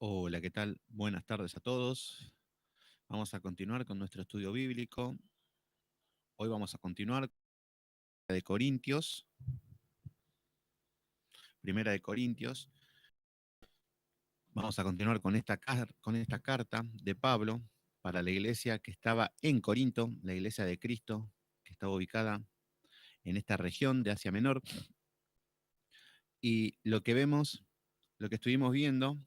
Hola, ¿qué tal? Buenas tardes a todos. Vamos a continuar con nuestro estudio bíblico. Hoy vamos a continuar de Corintios, Primera de Corintios. Vamos a continuar con esta carta de Pablo para la iglesia que estaba en Corinto, la iglesia de Cristo, que estaba ubicada en esta región de Asia Menor. Y lo que vemos, lo que estuvimos viendo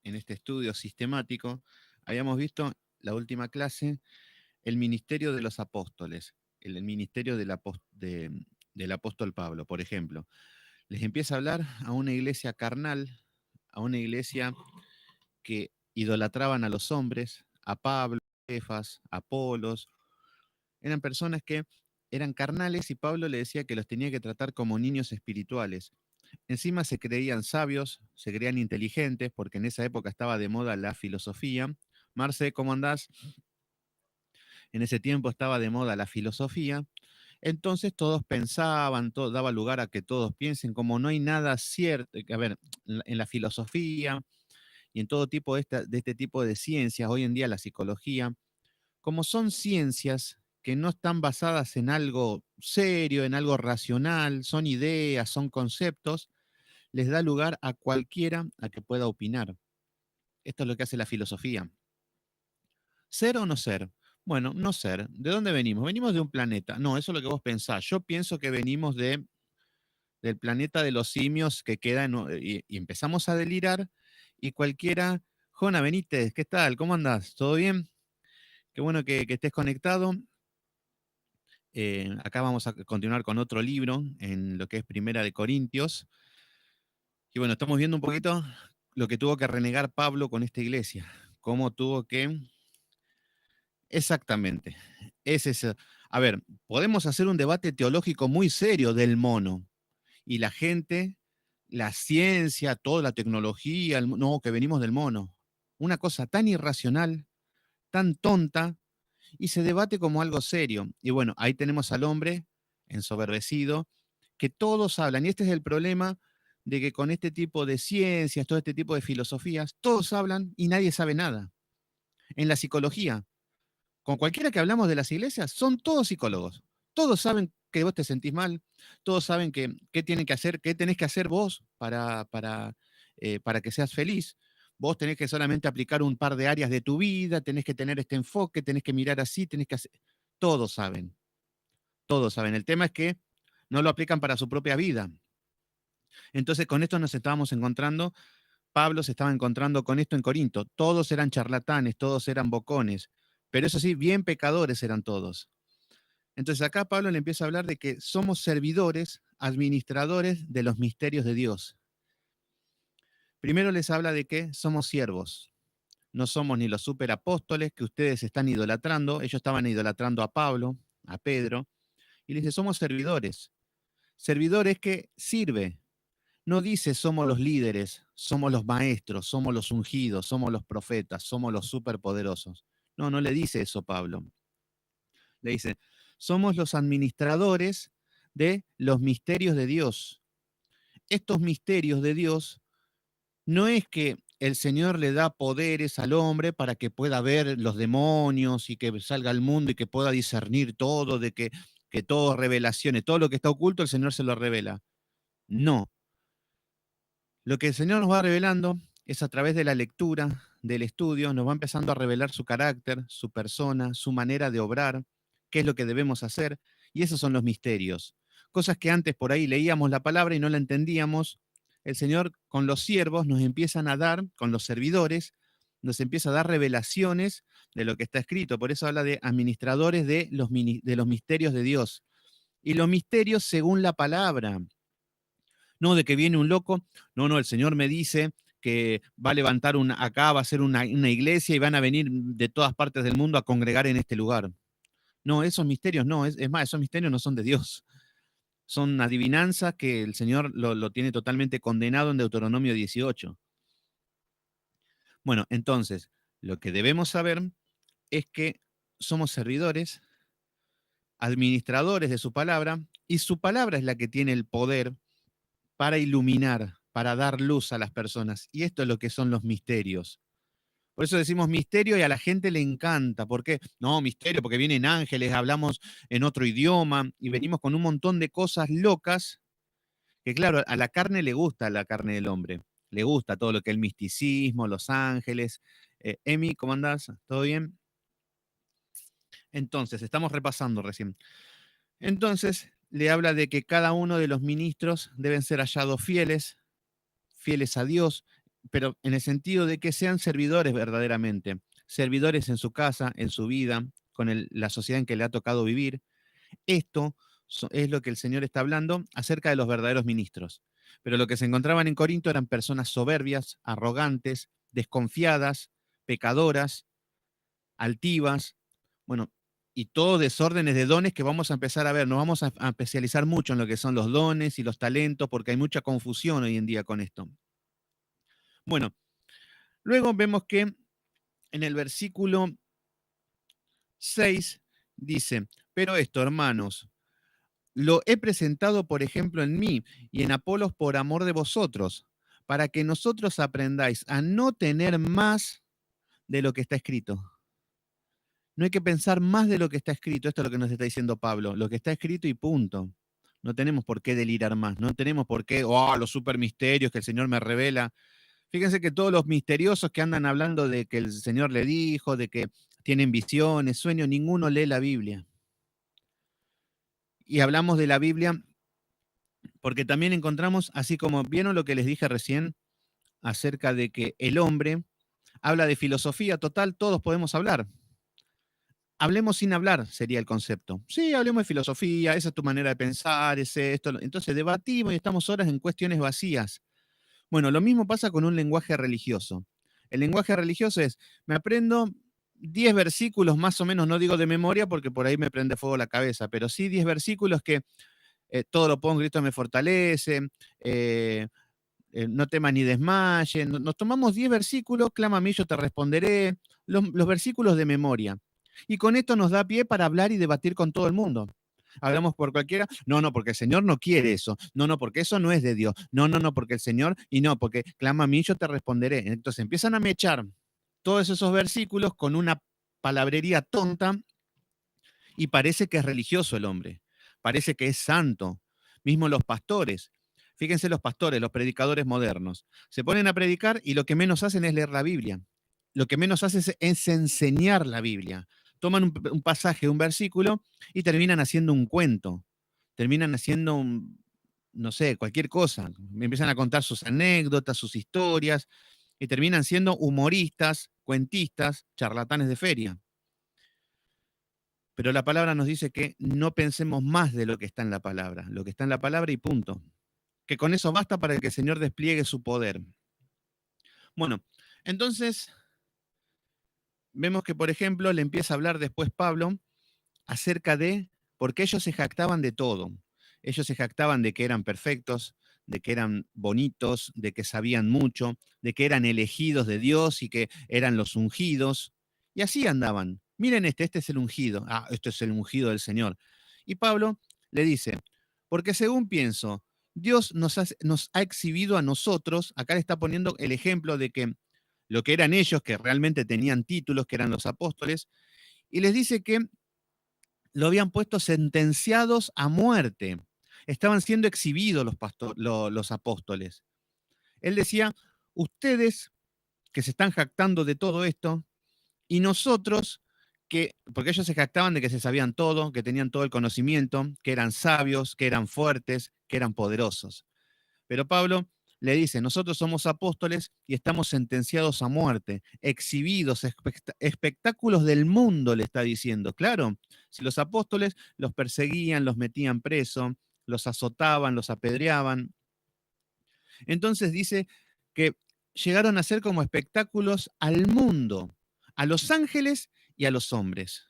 en este estudio sistemático, habíamos visto la última clase, el ministerio de los apóstoles, el ministerio del apóstol Pablo, por ejemplo. Les empieza a hablar a una iglesia carnal, a una iglesia que idolatraban a los hombres, a Pablo, a Cefas, a Apolos. Eran personas que eran carnales y Pablo le decía que los tenía que tratar como niños espirituales. Encima se creían sabios, se creían inteligentes, porque en esa época estaba de moda la filosofía. Marce, ¿cómo andás? En ese tiempo estaba de moda la filosofía. Entonces todos pensaban, todo, daba lugar a que todos piensen, como no hay nada cierto, a ver, en la filosofía y en todo tipo de este tipo de ciencias, hoy en día la psicología, como son ciencias que no están basadas en algo serio, en algo racional, son ideas, son conceptos, les da lugar a cualquiera a que pueda opinar. Esto es lo que hace la filosofía. ¿Ser o no ser? Bueno, no ser. ¿De dónde venimos? Venimos de un planeta. No, eso es lo que vos pensás. Yo pienso que venimos del planeta de los simios que queda y empezamos a delirar y cualquiera, Jona Benítez, ¿qué tal? ¿Cómo andás? ¿Todo bien? Qué bueno que estés conectado. Acá vamos a continuar con otro libro en lo que es Primera de Corintios. Y bueno, estamos viendo un poquito lo que tuvo que renegar Pablo con esta iglesia. Cómo tuvo que... Exactamente. Es eso. A ver, podemos hacer un debate teológico muy serio del mono. Y la gente, la ciencia, toda la tecnología, no, que venimos del mono. Una cosa tan irracional, tan tonta, y se debate como algo serio. Y bueno, ahí tenemos al hombre ensoberbecido, que todos hablan. Y este es el problema de que con este tipo de ciencias, todo este tipo de filosofías, todos hablan y nadie sabe nada. En la psicología, con cualquiera que hablamos de las iglesias, son todos psicólogos. Todos saben que vos te sentís mal, todos saben qué tienen que hacer, qué tenés que hacer vos para que seas feliz. Vos tenés que solamente aplicar un par de áreas de tu vida, tenés que tener este enfoque, tenés que mirar así, tenés que hacer... Todos saben, todos saben. El tema es que no lo aplican para su propia vida. Entonces con esto nos estábamos encontrando, Pablo se estaba encontrando con esto en Corinto. Todos eran charlatanes, todos eran bocones, pero eso sí, bien pecadores eran todos. Entonces acá Pablo le empieza a hablar de que somos servidores, administradores de los misterios de Dios. Primero les habla de que somos siervos. No somos ni los superapóstoles que ustedes están idolatrando. Ellos estaban idolatrando a Pablo, a Pedro. Y le dice, somos servidores. Servidores que sirve. No dice somos los líderes, somos los maestros, somos los ungidos, somos los profetas, somos los superpoderosos. No, no le dice eso Pablo. Le dice, somos los administradores de los misterios de Dios. Estos misterios de Dios no es que el Señor le da poderes al hombre para que pueda ver los demonios y que salga al mundo y que pueda discernir todo, que todo revelaciones, todo lo que está oculto, el Señor se lo revela. No. Lo que el Señor nos va revelando es a través de la lectura, del estudio, nos va empezando a revelar su carácter, su persona, su manera de obrar, qué es lo que debemos hacer, y esos son los misterios. Cosas que antes por ahí leíamos la palabra y no la entendíamos, el Señor con los siervos nos empiezan a dar, con los servidores, nos empieza a dar revelaciones de lo que está escrito. Por eso habla de administradores de los misterios de Dios. Y los misterios según la palabra. No, de que viene un loco. No, no, el Señor me dice que va a levantar acá va a ser una iglesia y van a venir de todas partes del mundo a congregar en este lugar. No, esos misterios no, es más, esos misterios no son de Dios. Son adivinanzas que el Señor lo tiene totalmente condenado en Deuteronomio 18. Bueno, entonces, lo que debemos saber es que somos servidores, administradores de su palabra, y su palabra es la que tiene el poder para iluminar, para dar luz a las personas. Y esto es lo que son los misterios. Por eso decimos misterio y a la gente le encanta. ¿Por qué? No, misterio, porque vienen ángeles, hablamos en otro idioma y venimos con un montón de cosas locas que, claro, a la carne le gusta la carne del hombre. Le gusta todo lo que es el misticismo, los ángeles. Emi, ¿cómo andás? ¿Todo bien? Entonces, estamos repasando recién. Entonces, le habla de que cada uno de los ministros deben ser hallados fieles, fieles a Dios, pero en el sentido de que sean servidores verdaderamente, servidores en su casa, en su vida, con la sociedad en que le ha tocado vivir. Esto es lo que el Señor está hablando acerca de los verdaderos ministros. Pero lo que se encontraban en Corinto eran personas soberbias, arrogantes, desconfiadas, pecadoras, altivas, bueno, y todo desórdenes de dones que vamos a empezar a ver. Nos vamos a especializar mucho en lo que son los dones y los talentos, porque hay mucha confusión hoy en día con esto. Bueno, luego vemos que en el versículo 6 dice, pero esto, hermanos, lo he presentado, por ejemplo, en mí y en Apolos por amor de vosotros, para que nosotros aprendáis a no tener más de lo que está escrito. No hay que pensar más de lo que está escrito. Esto es lo que nos está diciendo Pablo. Lo que está escrito y punto. No tenemos por qué delirar más. No tenemos por qué, los super misterios que el Señor me revela. Fíjense que todos los misteriosos que andan hablando de que el Señor le dijo, de que tienen visiones, sueños, ninguno lee la Biblia. Y hablamos de la Biblia porque también encontramos, así como vieron lo que les dije recién, acerca de que el hombre habla de filosofía total, todos podemos hablar. Hablemos sin hablar, sería el concepto. Sí, hablemos de filosofía, esa es tu manera de pensar, es esto. Entonces debatimos y estamos horas en cuestiones vacías. Bueno, lo mismo pasa con un lenguaje religioso. El lenguaje religioso es, me aprendo 10 versículos más o menos, no digo de memoria porque por ahí me prende fuego la cabeza, pero sí 10 versículos que todo lo puedo en Cristo me fortalece, no temas ni desmayes. Nos tomamos 10 versículos, clama a mí, yo te responderé, los versículos de memoria. Y con esto nos da pie para hablar y debatir con todo el mundo. Hablamos por cualquiera, no, porque el Señor no quiere eso, no, porque eso no es de Dios, no, porque el Señor, y no, porque clama a mí, yo te responderé. Entonces empiezan a mechar todos esos versículos con una palabrería tonta y parece que es religioso el hombre, parece que es santo. Mismo los pastores. Fíjense los pastores, los predicadores modernos. Se ponen a predicar y lo que menos hacen es leer la Biblia. Lo que menos hacen es enseñar la Biblia. Toman un pasaje, un versículo y terminan haciendo un cuento. Terminan haciendo no sé, cualquier cosa. Me empiezan a contar sus anécdotas, sus historias y terminan siendo humoristas, cuentistas, charlatanes de feria. Pero la palabra nos dice que no pensemos más de lo que está en la palabra, lo que está en la palabra y punto. Que con eso basta para que el Señor despliegue su poder. Bueno, entonces vemos que, por ejemplo, le empieza a hablar después Pablo acerca de, porque ellos se jactaban de todo. Ellos se jactaban de que eran perfectos, de que eran bonitos, de que sabían mucho, de que eran elegidos de Dios y que eran los ungidos. Y así andaban. Miren este es el ungido. Esto es el ungido del Señor. Y Pablo le dice, porque según pienso, Dios nos ha exhibido a nosotros, acá le está poniendo el ejemplo de que lo que eran ellos, que realmente tenían títulos, que eran los apóstoles, y les dice que lo habían puesto sentenciados a muerte. Estaban siendo exhibidos los apóstoles. Él decía, ustedes que se están jactando de todo esto, y nosotros porque ellos se jactaban de que se sabían todo, que tenían todo el conocimiento, que eran sabios, que eran fuertes, que eran poderosos. Pero Pablo le dice, nosotros somos apóstoles y estamos sentenciados a muerte, exhibidos, espectáculos del mundo, le está diciendo. Claro, si los apóstoles los perseguían, los metían preso, los azotaban, los apedreaban. Entonces dice que llegaron a ser como espectáculos al mundo, a los ángeles y a los hombres,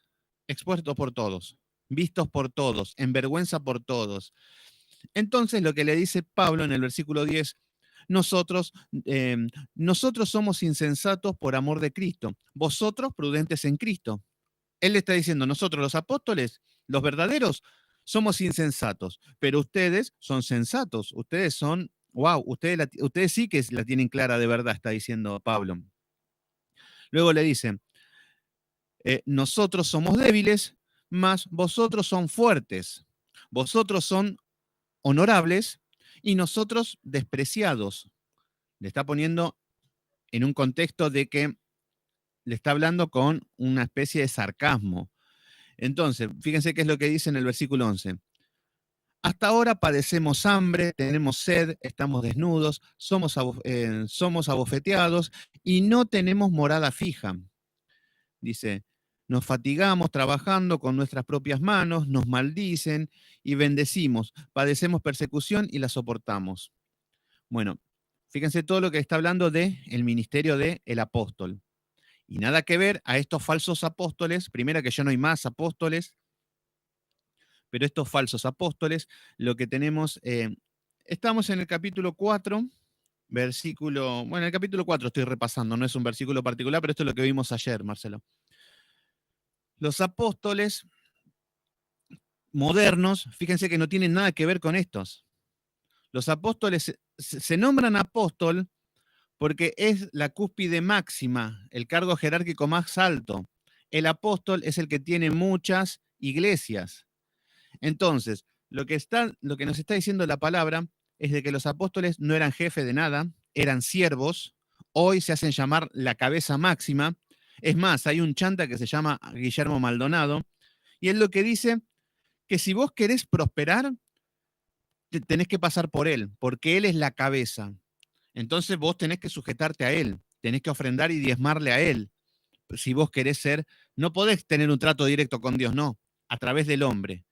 expuestos por todos, vistos por todos, en vergüenza por todos. Entonces lo que le dice Pablo en el versículo 10, nosotros, eh, nosotros somos insensatos por amor de Cristo, vosotros prudentes en Cristo. Él le está diciendo, nosotros los apóstoles, los verdaderos, somos insensatos, pero ustedes son sensatos, ustedes son Wow, ustedes sí que la tienen clara de verdad, está diciendo Pablo. Luego le dice, nosotros somos débiles, mas vosotros son fuertes. Vosotros son honorables y nosotros despreciados. Le está poniendo en un contexto de que le está hablando con una especie de sarcasmo. Entonces, fíjense qué es lo que dice en el versículo 11. Hasta ahora padecemos hambre, tenemos sed, estamos desnudos, somos abofeteados y no tenemos morada fija. Dice, nos fatigamos trabajando con nuestras propias manos, nos maldicen y bendecimos, padecemos persecución y la soportamos. Bueno, fíjense todo lo que está hablando de el ministerio del apóstol. Y nada que ver a estos falsos apóstoles, primero que ya no hay más apóstoles, pero estos falsos apóstoles, lo que tenemos, estamos en el capítulo 4, bueno, en el capítulo 4 estoy repasando, no es un versículo particular, pero esto es lo que vimos ayer, Marcelo. Los apóstoles modernos, fíjense que no tienen nada que ver con estos. Los apóstoles se nombran apóstol porque es la cúspide máxima, el cargo jerárquico más alto. El apóstol es el que tiene muchas iglesias. Entonces, lo que nos está diciendo la palabra es de que los apóstoles no eran jefes de nada, eran siervos, hoy se hacen llamar la cabeza máxima. Es más, hay un chanta que se llama Guillermo Maldonado, y él lo que dice que si vos querés prosperar, tenés que pasar por él, porque él es la cabeza. Entonces vos tenés que sujetarte a él, tenés que ofrendar y diezmarle a él. Si vos querés ser, no podés tener un trato directo con Dios, no, a través del hombre.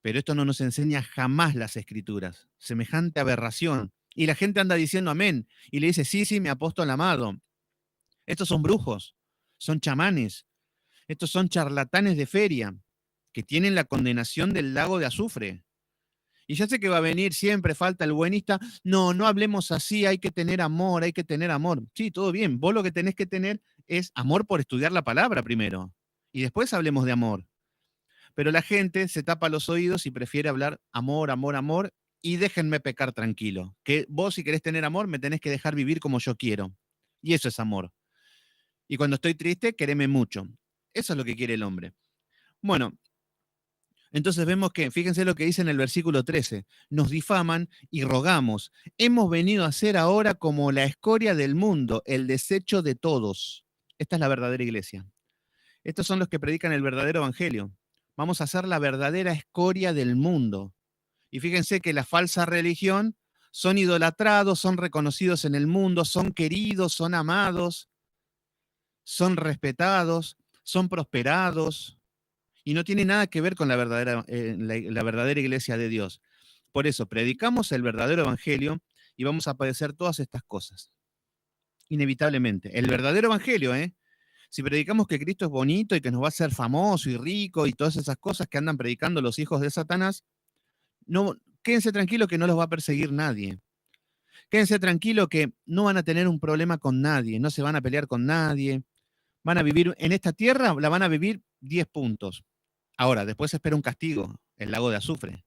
Pero esto no nos enseña jamás las escrituras, semejante aberración. Y la gente anda diciendo amén, y le dice, sí, sí, mi apóstol amado. Estos son brujos, son chamanes, estos son charlatanes de feria, que tienen la condenación del lago de azufre. Y ya sé que va a venir, siempre falta el buenista. No, no hablemos así, hay que tener amor, hay que tener amor. Sí, todo bien. Vos lo que tenés que tener es amor por estudiar la palabra primero. Y después hablemos de amor. Pero la gente se tapa los oídos y prefiere hablar amor, amor, amor. Y déjenme pecar tranquilo. Que vos, si querés tener amor, me tenés que dejar vivir como yo quiero. Y eso es amor. Y cuando estoy triste, quereme mucho. Eso es lo que quiere el hombre. Bueno, entonces vemos que, fíjense lo que dice en el versículo 13, nos difaman y rogamos. Hemos venido a ser ahora como la escoria del mundo, el desecho de todos. Esta es la verdadera iglesia. Estos son los que predican el verdadero evangelio. Vamos a ser la verdadera escoria del mundo. Y fíjense que la falsa religión son idolatrados, son reconocidos en el mundo, son queridos, son amados, son respetados, son prosperados, y no tiene nada que ver con la verdadera iglesia de Dios. Por eso, predicamos el verdadero evangelio y vamos a padecer todas estas cosas, inevitablemente. El verdadero evangelio, ¿eh? Si predicamos que Cristo es bonito y que nos va a hacer famoso y rico y todas esas cosas que andan predicando los hijos de Satanás, no, quédense tranquilos que no los va a perseguir nadie. Quédense tranquilos que no van a tener un problema con nadie, no se van a pelear con nadie. Van a vivir en esta tierra, la van a vivir 10 puntos. Ahora, después espera un castigo, el lago de azufre,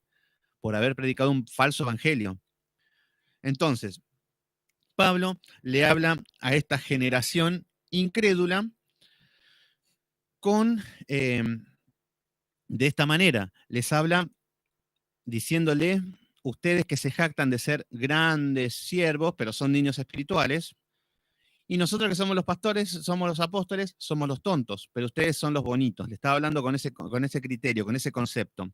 por haber predicado un falso evangelio. Entonces, Pablo le habla a esta generación incrédula con, de esta manera, les habla diciéndole, ustedes que se jactan de ser grandes siervos, pero son niños espirituales, y nosotros que somos los pastores, somos los apóstoles, somos los tontos, pero ustedes son los bonitos. Le estaba hablando con ese criterio, con ese concepto.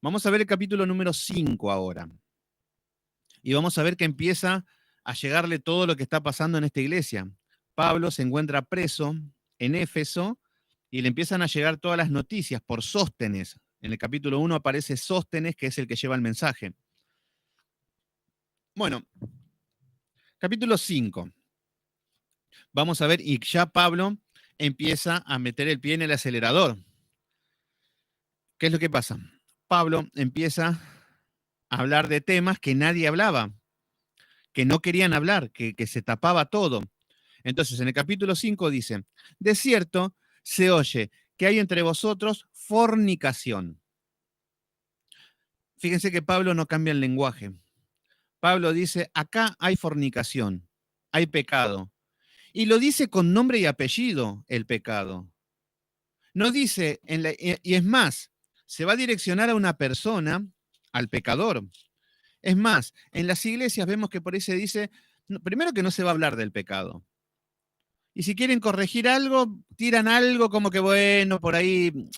Vamos a ver el capítulo número 5 ahora. Y vamos a ver que empieza a llegarle todo lo que está pasando en esta iglesia. Pablo se encuentra preso en Éfeso y le empiezan a llegar todas las noticias por Sóstenes. En el capítulo 1 aparece Sóstenes, que es el que lleva el mensaje. Bueno, capítulo 5. Vamos a ver, y ya Pablo empieza a meter el pie en el acelerador. ¿Qué es lo que pasa? Pablo empieza a hablar de temas que nadie hablaba, que no querían hablar, que se tapaba todo. Entonces, en el capítulo 5 dice, de cierto, se oye que hay entre vosotros fornicación. Fíjense que Pablo no cambia el lenguaje. Pablo dice, acá hay fornicación, hay pecado. Y lo dice con nombre y apellido el pecado. No dice, y es más, se va a direccionar a una persona, al pecador. Es más, en las iglesias vemos que por ahí se dice, primero que no se va a hablar del pecado. Y si quieren corregir algo, tiran algo como que, bueno, por ahí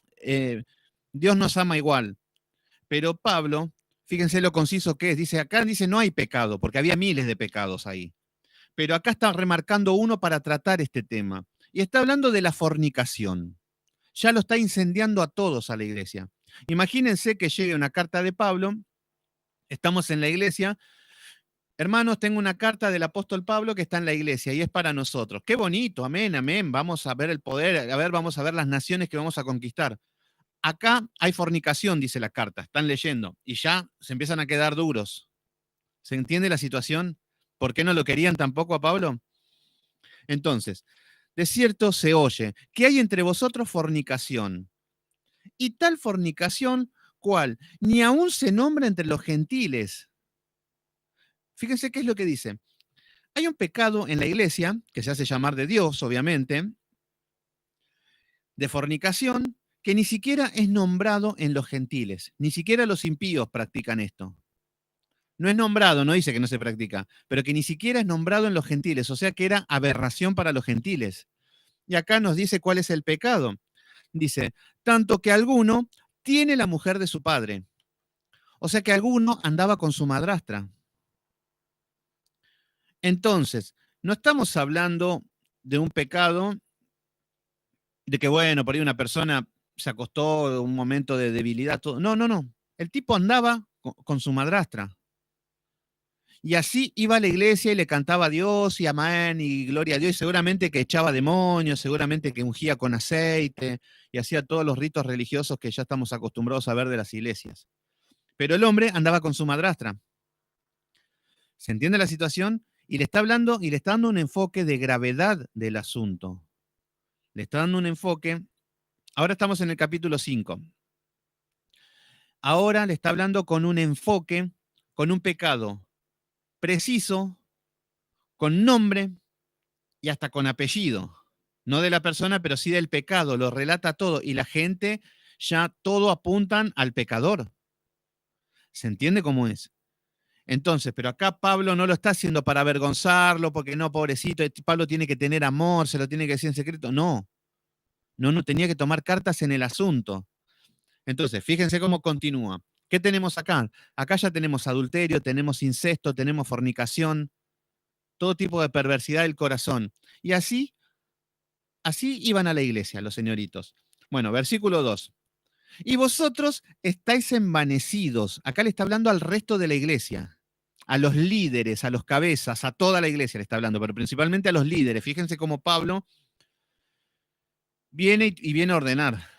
Dios nos ama igual. Pero Pablo, fíjense lo conciso que es, dice, acá dice no hay pecado, porque había miles de pecados ahí. Pero acá está remarcando uno para tratar este tema. Y está hablando de la fornicación. Ya lo está incendiando a todos a la iglesia. Imagínense que llegue una carta de Pablo, estamos en la iglesia, hermanos, tengo una carta del apóstol Pablo que está en la iglesia y es para nosotros. Qué bonito, amén, amén. Vamos a ver el poder, a ver, vamos a ver las naciones que vamos a conquistar. Acá hay fornicación, dice la carta, están leyendo, y ya se empiezan a quedar duros. ¿Se entiende la situación? ¿Por qué no lo querían tampoco a Pablo? Entonces, de cierto se oye que hay entre vosotros fornicación. Y tal fornicación, ¿cuál? Ni aún se nombra entre los gentiles. Fíjense qué es lo que dice. Hay un pecado en la iglesia, que se hace llamar de Dios, obviamente, de fornicación, que ni siquiera es nombrado en los gentiles. Ni siquiera los impíos practican esto. No es nombrado, no dice que no se practica, pero que ni siquiera es nombrado en los gentiles, o sea que era aberración para los gentiles. Y acá nos dice cuál es el pecado. Dice, tanto que alguno tiene la mujer de su padre. O sea que alguno andaba con su madrastra. Entonces, no estamos hablando de un pecado de que, bueno, por ahí una persona se acostó en un momento de debilidad. Todo. No, no, no. El tipo andaba con su madrastra. Y así iba a la iglesia y le cantaba a Dios y amén y gloria a Dios. Y seguramente que echaba demonios, seguramente que ungía con aceite y hacía todos los ritos religiosos que ya estamos acostumbrados a ver de las iglesias. Pero el hombre andaba con su madrastra. ¿Se entiende la situación? Y le está hablando y le está dando un enfoque de gravedad del asunto. Le está dando un enfoque. Ahora estamos en el capítulo 5. Ahora le está hablando con un enfoque, con un pecado preciso, con nombre y hasta con apellido. No de la persona, pero sí del pecado. Lo relata todo. Y la gente ya todo apuntan al pecador. ¿Se entiende cómo es? Entonces, pero acá Pablo no lo está haciendo para avergonzarlo, porque no, pobrecito, Pablo tiene que tener amor, se lo tiene que decir en secreto. No, no, no, tenía que tomar cartas en el asunto. Entonces, fíjense cómo continúa. ¿Qué tenemos acá? Acá ya tenemos adulterio, tenemos incesto, tenemos fornicación, todo tipo de perversidad del corazón. Y así iban a la iglesia los señoritos. Bueno, versículo 2. Y vosotros estáis envanecidos. Acá le está hablando al resto de la iglesia, a los líderes, a los cabezas, a toda la iglesia le está hablando, pero principalmente a los líderes. Fíjense cómo Pablo viene y viene a ordenar.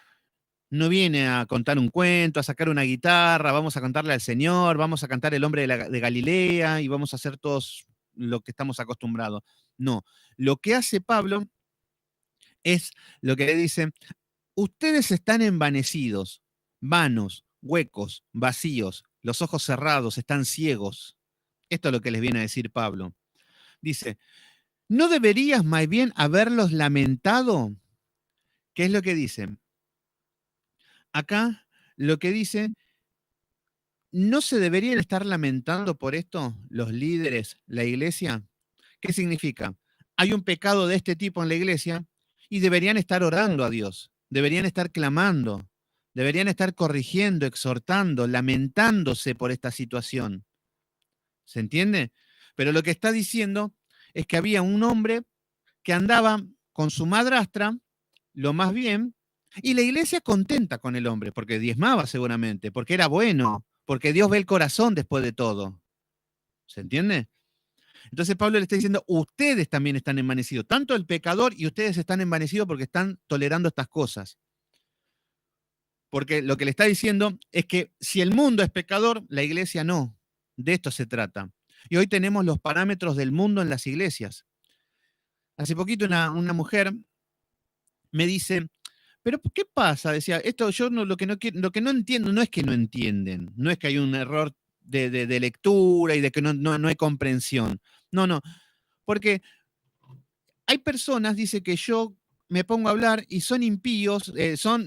No viene a contar un cuento, a sacar una guitarra, vamos a cantarle al Señor, vamos a cantar el hombre de Galilea y vamos a hacer todos lo que estamos acostumbrados. No, lo que hace Pablo es lo que le dice, ustedes están envanecidos, vanos, huecos, vacíos, los ojos cerrados, están ciegos. Esto es lo que les viene a decir Pablo. Dice, ¿no deberías más bien haberlos lamentado? ¿Qué es lo que dice? Acá lo que dice, ¿no se deberían estar lamentando por esto los líderes, la iglesia? ¿Qué significa? Hay un pecado de este tipo en la iglesia y deberían estar orando a Dios, deberían estar clamando, deberían estar corrigiendo, exhortando, lamentándose por esta situación. ¿Se entiende? Pero lo que está diciendo es que había un hombre que andaba con su madrastra, lo más bien, y la iglesia contenta con el hombre, porque diezmaba seguramente, porque era bueno, porque Dios ve el corazón después de todo. ¿Se entiende? Entonces Pablo le está diciendo, ustedes también están envanecidos, tanto el pecador y ustedes están envanecidos porque están tolerando estas cosas. Porque lo que le está diciendo es que si el mundo es pecador, la iglesia no. De esto se trata. Y hoy tenemos los parámetros del mundo en las iglesias. Hace poquito una mujer me dice, pero ¿qué pasa? Decía, esto yo no, lo que no entiendo no es que no entienden, no es que hay un error de lectura y de que no hay comprensión. No, no, porque hay personas, dice, que yo me pongo a hablar y son impíos,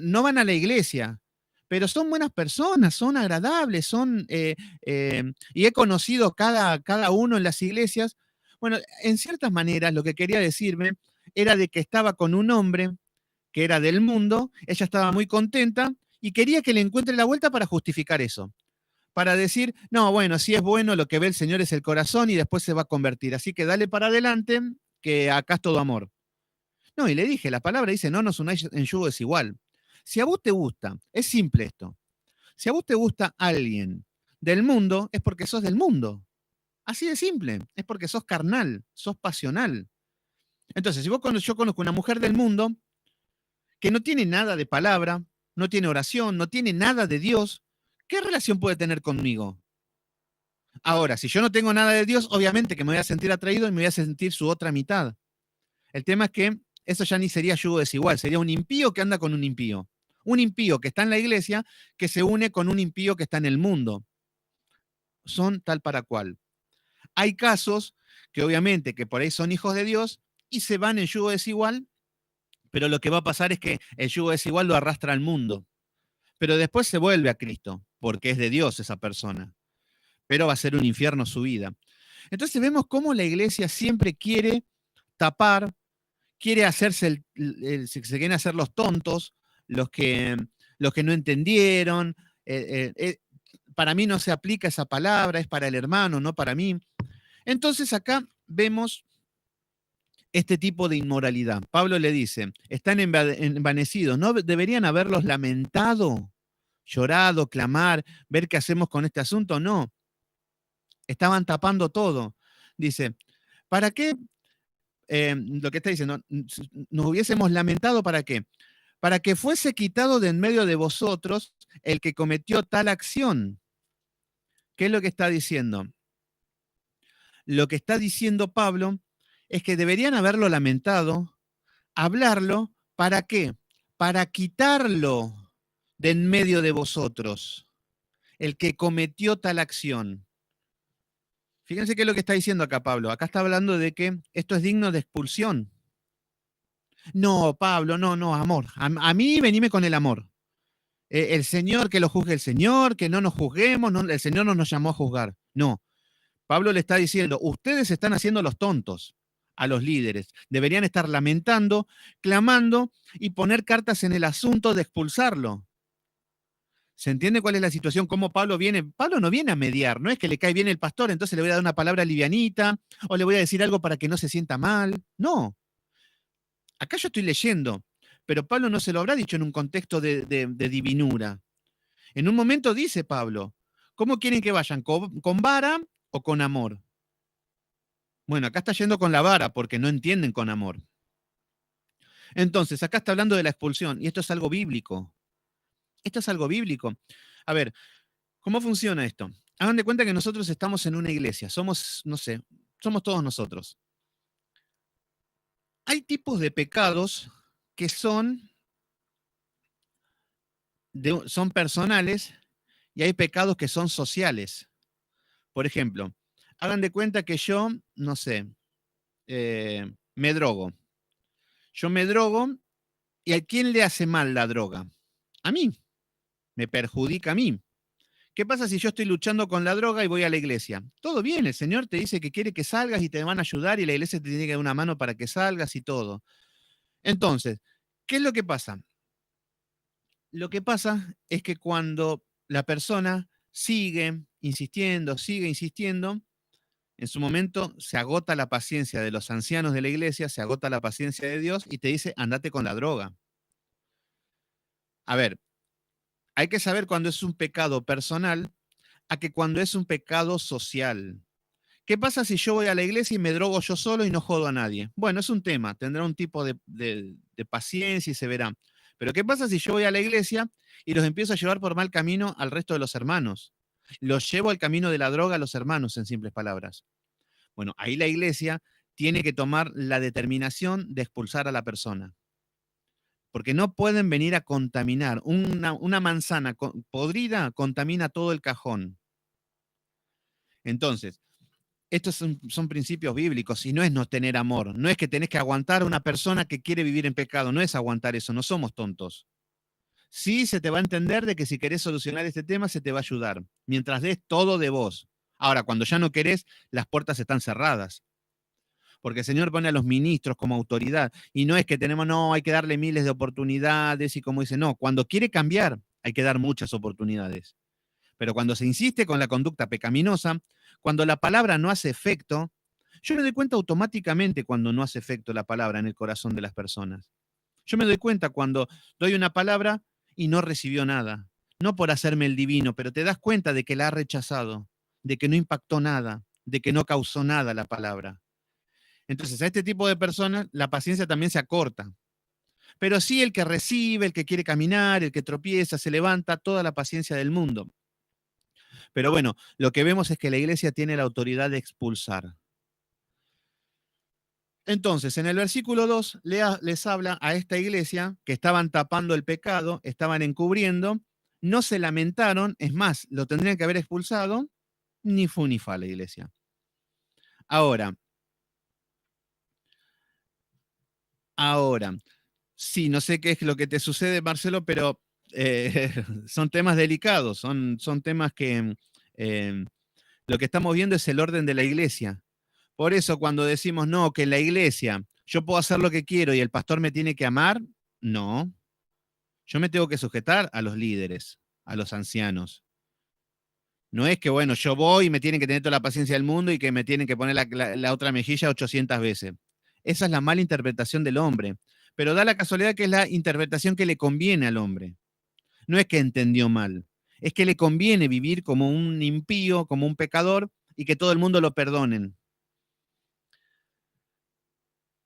no van a la iglesia, pero son buenas personas, son agradables, y he conocido cada uno en las iglesias. Bueno, en ciertas maneras lo que quería decirme era de que estaba con un hombre que era del mundo, ella estaba muy contenta y quería que le encuentre la vuelta para justificar eso, para decir, no, bueno, si es bueno, lo que ve el Señor es el corazón y después se va a convertir, así que dale para adelante, que acá es todo amor. No, y le dije, la palabra dice, no nos unáis en yugo desigual. Si a vos te gusta, es simple esto, si a vos te gusta alguien del mundo, es porque sos del mundo. Así de simple, es porque sos carnal, sos pasional. Entonces, si yo conozco una mujer del mundo que no tiene nada de palabra, no tiene oración, no tiene nada de Dios, ¿qué relación puede tener conmigo? Ahora, si yo no tengo nada de Dios, obviamente que me voy a sentir atraído y me voy a sentir su otra mitad. El tema es que eso ya ni sería yugo desigual, sería un impío que anda con un impío. Un impío que está en la iglesia que se une con un impío que está en el mundo. Son tal para cual. Hay casos que obviamente que por ahí son hijos de Dios y se van en yugo desigual, pero lo que va a pasar es que el yugo desigual lo arrastra al mundo. Pero después se vuelve a Cristo, porque es de Dios esa persona. Pero va a ser un infierno su vida. Entonces vemos cómo la iglesia siempre quiere tapar, quiere hacerse se quieren hacer los tontos, los que, los que no entendieron. Para mí no se aplica esa palabra, es para el hermano, no para mí. Entonces acá vemos este tipo de inmoralidad. Pablo le dice, están envanecidos, ¿no deberían haberlos lamentado, llorado, clamar, ver qué hacemos con este asunto? No, estaban tapando todo. Dice, ¿para qué? Lo que está diciendo, nos hubiésemos lamentado, ¿para qué? Para que fuese quitado de en medio de vosotros el que cometió tal acción. ¿Qué es lo que está diciendo? Lo que está diciendo Pablo es que deberían haberlo lamentado, hablarlo, ¿para qué? Para quitarlo de en medio de vosotros, el que cometió tal acción. Fíjense qué es lo que está diciendo acá Pablo. Acá está hablando de que esto es digno de expulsión. No, Pablo, no, no, amor. A mí venime con el amor. El Señor, que lo juzgue el Señor, que no nos juzguemos, no, el Señor no nos llamó a juzgar. No, Pablo le está diciendo, ustedes están haciendo los tontos a los líderes. Deberían estar lamentando, clamando y poner cartas en el asunto de expulsarlo. ¿Se entiende cuál es la situación? ¿Cómo Pablo viene? Pablo no viene a mediar, no es que le cae bien el pastor, entonces le voy a dar una palabra livianita o le voy a decir algo para que no se sienta mal. No, acá yo estoy leyendo, pero Pablo no se lo habrá dicho en un contexto de divinura. En un momento dice Pablo, ¿cómo quieren que vayan? ¿Con vara o con amor? Bueno, acá está yendo con la vara porque no entienden con amor. Entonces, acá está hablando de la expulsión y esto es algo bíblico. Esto es algo bíblico. A ver, ¿cómo funciona esto? Hagan de cuenta que nosotros estamos en una iglesia, somos, no sé, somos todos nosotros. Hay tipos de pecados que son personales y hay pecados que son sociales. Por ejemplo, hagan de cuenta que yo, no sé, me drogo. Yo me drogo y ¿a quién le hace mal la droga? A mí, me perjudica a mí. ¿Qué pasa si yo estoy luchando con la droga y voy a la iglesia? Todo bien, el Señor te dice que quiere que salgas y te van a ayudar y la iglesia te tiene que dar una mano para que salgas y todo. Entonces, ¿qué es lo que pasa? Lo que pasa es que cuando la persona sigue insistiendo, en su momento se agota la paciencia de los ancianos de la iglesia, se agota la paciencia de Dios y te dice, andate con la droga. A ver, hay que saber cuando es un pecado personal a que cuando es un pecado social. ¿Qué pasa si yo voy a la iglesia y me drogo yo solo y no jodo a nadie? Bueno, es un tema, tendrá un tipo de paciencia y se verá. Pero ¿qué pasa si yo voy a la iglesia y los empiezo a llevar por mal camino al resto de los hermanos? Los llevo al camino de la droga a los hermanos, en simples palabras. Bueno, ahí la iglesia tiene que tomar la determinación de expulsar a la persona. Porque no pueden venir a contaminar. Una manzana podrida contamina todo el cajón. Entonces, estos son principios bíblicos y no es no tener amor. No es que tenés que aguantar a una persona que quiere vivir en pecado. No es aguantar eso. No somos tontos. Sí se te va a entender de que si querés solucionar este tema se te va a ayudar. Mientras des todo de vos. Ahora, cuando ya no querés, las puertas están cerradas. Porque el Señor pone a los ministros como autoridad. Y no es que tenemos, no, hay que darle miles de oportunidades y como dice, no, cuando quiere cambiar, hay que dar muchas oportunidades. Pero cuando se insiste con la conducta pecaminosa, cuando la palabra no hace efecto, yo me doy cuenta automáticamente cuando no hace efecto la palabra en el corazón de las personas. Yo me doy cuenta cuando doy una palabra y no recibió nada. No por hacerme el divino, pero te das cuenta de que la ha rechazado, de que no impactó nada, de que no causó nada la palabra. Entonces, a este tipo de personas la paciencia también se acorta. Pero sí el que recibe, el que quiere caminar, el que tropieza, se levanta, toda la paciencia del mundo. Pero bueno, lo que vemos es que la iglesia tiene la autoridad de expulsar. Entonces, en el versículo 2 les habla a esta iglesia que estaban tapando el pecado, estaban encubriendo, no se lamentaron, es más, lo tendrían que haber expulsado, ni fu ni fa la iglesia. Ahora, ahora, sí, no sé qué es lo que te sucede, Marcelo, pero son temas delicados, son temas que lo que estamos viendo es el orden de la iglesia. Por eso cuando decimos, no, que en la iglesia yo puedo hacer lo que quiero y el pastor me tiene que amar, no. Yo me tengo que sujetar a los líderes, a los ancianos. No es que, bueno, yo voy y me tienen que tener toda la paciencia del mundo y que me tienen que poner la otra mejilla 800 veces. Esa es la mala interpretación del hombre. Pero da la casualidad que es la interpretación que le conviene al hombre. No es que entendió mal. Es que le conviene vivir como un impío, como un pecador y que todo el mundo lo perdonen.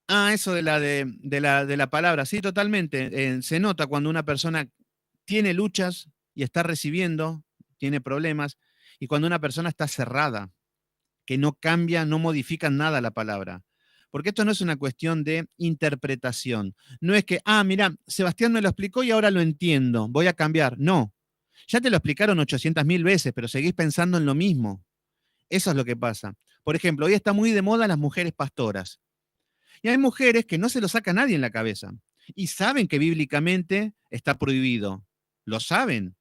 Ah, eso de la palabra, sí, totalmente. Se nota cuando una persona tiene luchas y está recibiendo, tiene problemas, y cuando una persona está cerrada, que no cambia, no modifica nada la palabra. Porque esto no es una cuestión de interpretación. No es que, mira, Sebastián me lo explicó y ahora lo entiendo, voy a cambiar. No, ya te lo explicaron 800.000 veces, pero seguís pensando en lo mismo. Eso es lo que pasa. Por ejemplo, hoy está muy de moda las mujeres pastoras. Y hay mujeres que no se lo saca nadie en la cabeza y saben que bíblicamente está prohibido. Lo saben,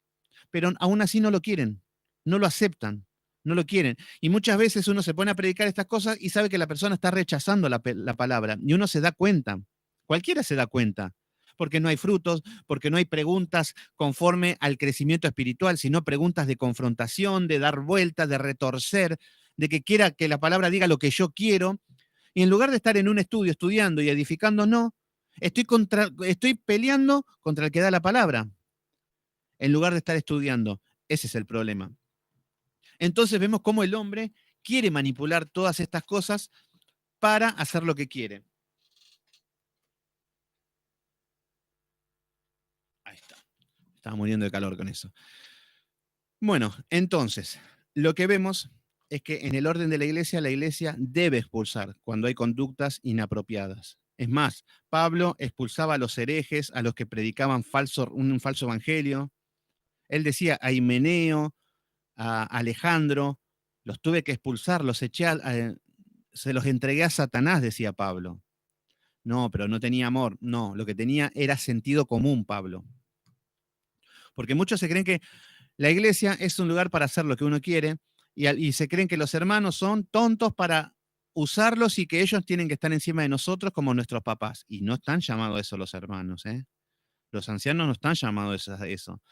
pero aún así no lo quieren, no lo aceptan, no lo quieren. Y muchas veces uno se pone a predicar estas cosas y sabe que la persona está rechazando la palabra y uno se da cuenta. Cualquiera se da cuenta. Porque no hay frutos, porque no hay preguntas conforme al crecimiento espiritual, sino preguntas de confrontación, de dar vueltas, de retorcer, de que quiera que la palabra diga lo que yo quiero. Y en lugar de estar en un estudio estudiando y edificando, no, estoy peleando contra el que da la palabra, en lugar de estar estudiando. Ese es el problema. Entonces vemos cómo el hombre quiere manipular todas estas cosas para hacer lo que quiere. Ahí está. Estaba muriendo de calor con eso. Bueno, entonces, lo que vemos es que en el orden de la iglesia debe expulsar cuando hay conductas inapropiadas. Es más, Pablo expulsaba a los herejes, a los que predicaban un falso evangelio. Él decía a Himeneo, a Alejandro, los tuve que expulsar, se los entregué a Satanás, decía Pablo. No, pero no tenía amor. No, lo que tenía era sentido común, Pablo. Porque muchos se creen que la iglesia es un lugar para hacer lo que uno quiere y se creen que los hermanos son tontos para usarlos y que ellos tienen que estar encima de nosotros como nuestros papás. Y no están llamados a eso los hermanos, ¿eh? Los ancianos no están llamados a eso.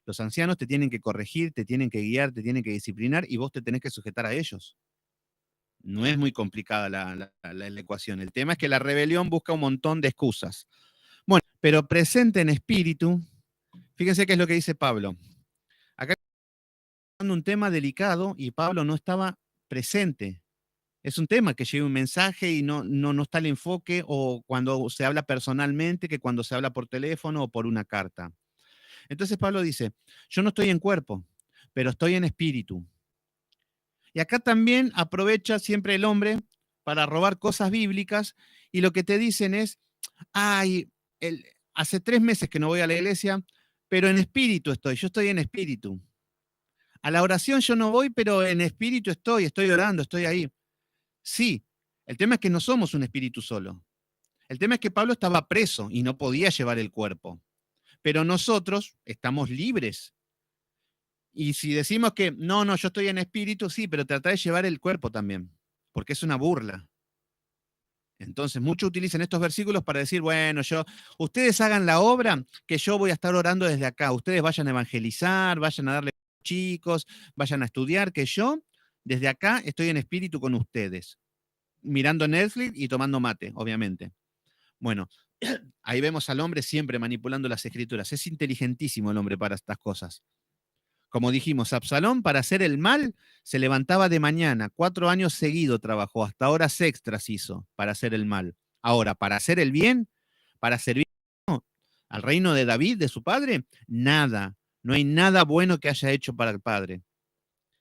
Los ancianos te tienen que corregir, te tienen que guiar, te tienen que disciplinar y vos te tenés que sujetar a ellos. No es muy complicada la ecuación. El tema es que la rebelión busca un montón de excusas. Bueno, pero presente en espíritu, fíjense qué es lo que dice Pablo. Acá está un tema delicado y Pablo no estaba presente. Es un tema que lleva un mensaje y no está el enfoque o cuando se habla personalmente que cuando se habla por teléfono o por una carta. Entonces Pablo dice, yo no estoy en cuerpo, pero estoy en espíritu. Y acá también aprovecha siempre el hombre para robar cosas bíblicas y lo que te dicen es, ay, hace 3 meses que no voy a la iglesia, pero en espíritu estoy, yo estoy en espíritu. A la oración yo no voy, pero en espíritu estoy orando, estoy ahí. Sí, el tema es que no somos un espíritu solo. El tema es que Pablo estaba preso y no podía llevar el cuerpo. Pero nosotros estamos libres. Y si decimos que no, yo estoy en espíritu, sí, pero trata de llevar el cuerpo también, porque es una burla. Entonces, muchos utilizan estos versículos para decir, bueno, ustedes hagan la obra que yo voy a estar orando desde acá. Ustedes vayan a evangelizar, vayan a darle chicos, vayan a estudiar, que yo desde acá estoy en espíritu con ustedes, mirando Netflix y tomando mate, obviamente. Bueno, ahí vemos al hombre siempre manipulando las escrituras. Es inteligentísimo el hombre para estas cosas. Como dijimos, Absalón para hacer el mal se levantaba de mañana, 4 años seguidos trabajó, hasta horas extras hizo para hacer el mal. Ahora, para hacer el bien, para servir al reino de David, de su padre, nada. No hay nada bueno que haya hecho para el padre.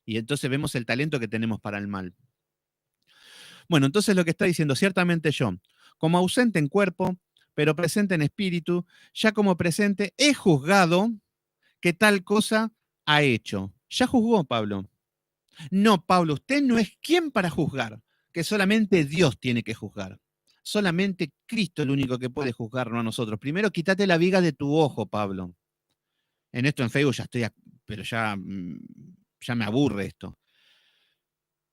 Y entonces vemos el talento que tenemos para el mal. Bueno, entonces lo que está diciendo, ciertamente yo, como ausente en cuerpo, pero presente en espíritu, ya como presente he juzgado que tal cosa ha hecho. Ya juzgó Pablo. No, Pablo, usted no es quien para juzgar, que solamente Dios tiene que juzgar. Solamente Cristo es el único que puede juzgarnos a nosotros. Primero, quítate la viga de tu ojo, Pablo. En esto en Facebook ya estoy, pero ya me aburre esto.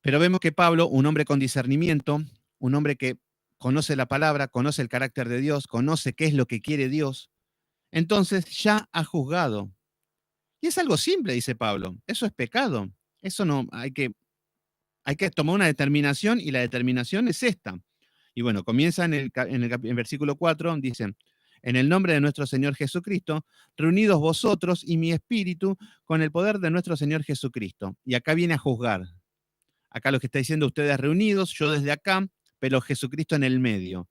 Pero vemos que Pablo, un hombre con discernimiento, un hombre que conoce la palabra, conoce el carácter de Dios, conoce qué es lo que quiere Dios, entonces ya ha juzgado. Y es algo simple, dice Pablo. Eso es pecado. Eso no, hay que tomar una determinación y la determinación es esta. Y bueno, comienza en versículo 4, dice, en el nombre de nuestro Señor Jesucristo, reunidos vosotros y mi espíritu con el poder de nuestro Señor Jesucristo. Y acá viene a juzgar. Acá lo que está diciendo ustedes reunidos, yo desde acá, pero Jesucristo en el medio.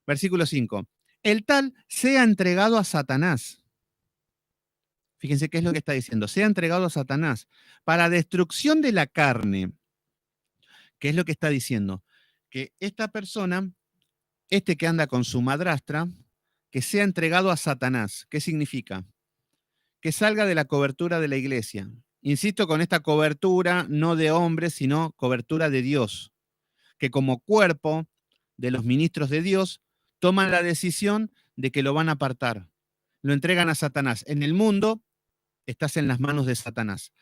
Versículo 5, el tal sea entregado a Satanás. Fíjense qué es lo que está diciendo, sea entregado a Satanás para destrucción de la carne. ¿Qué es lo que está diciendo? Que esta persona, este que anda con su madrastra, que sea entregado a Satanás. ¿Qué significa? Que salga de la cobertura de la iglesia. Insisto con esta cobertura no de hombres, sino cobertura de Dios. Que como cuerpo de los ministros de Dios toman la decisión de que lo van a apartar. Lo entregan a Satanás. En el mundo estás en las manos de Satanás.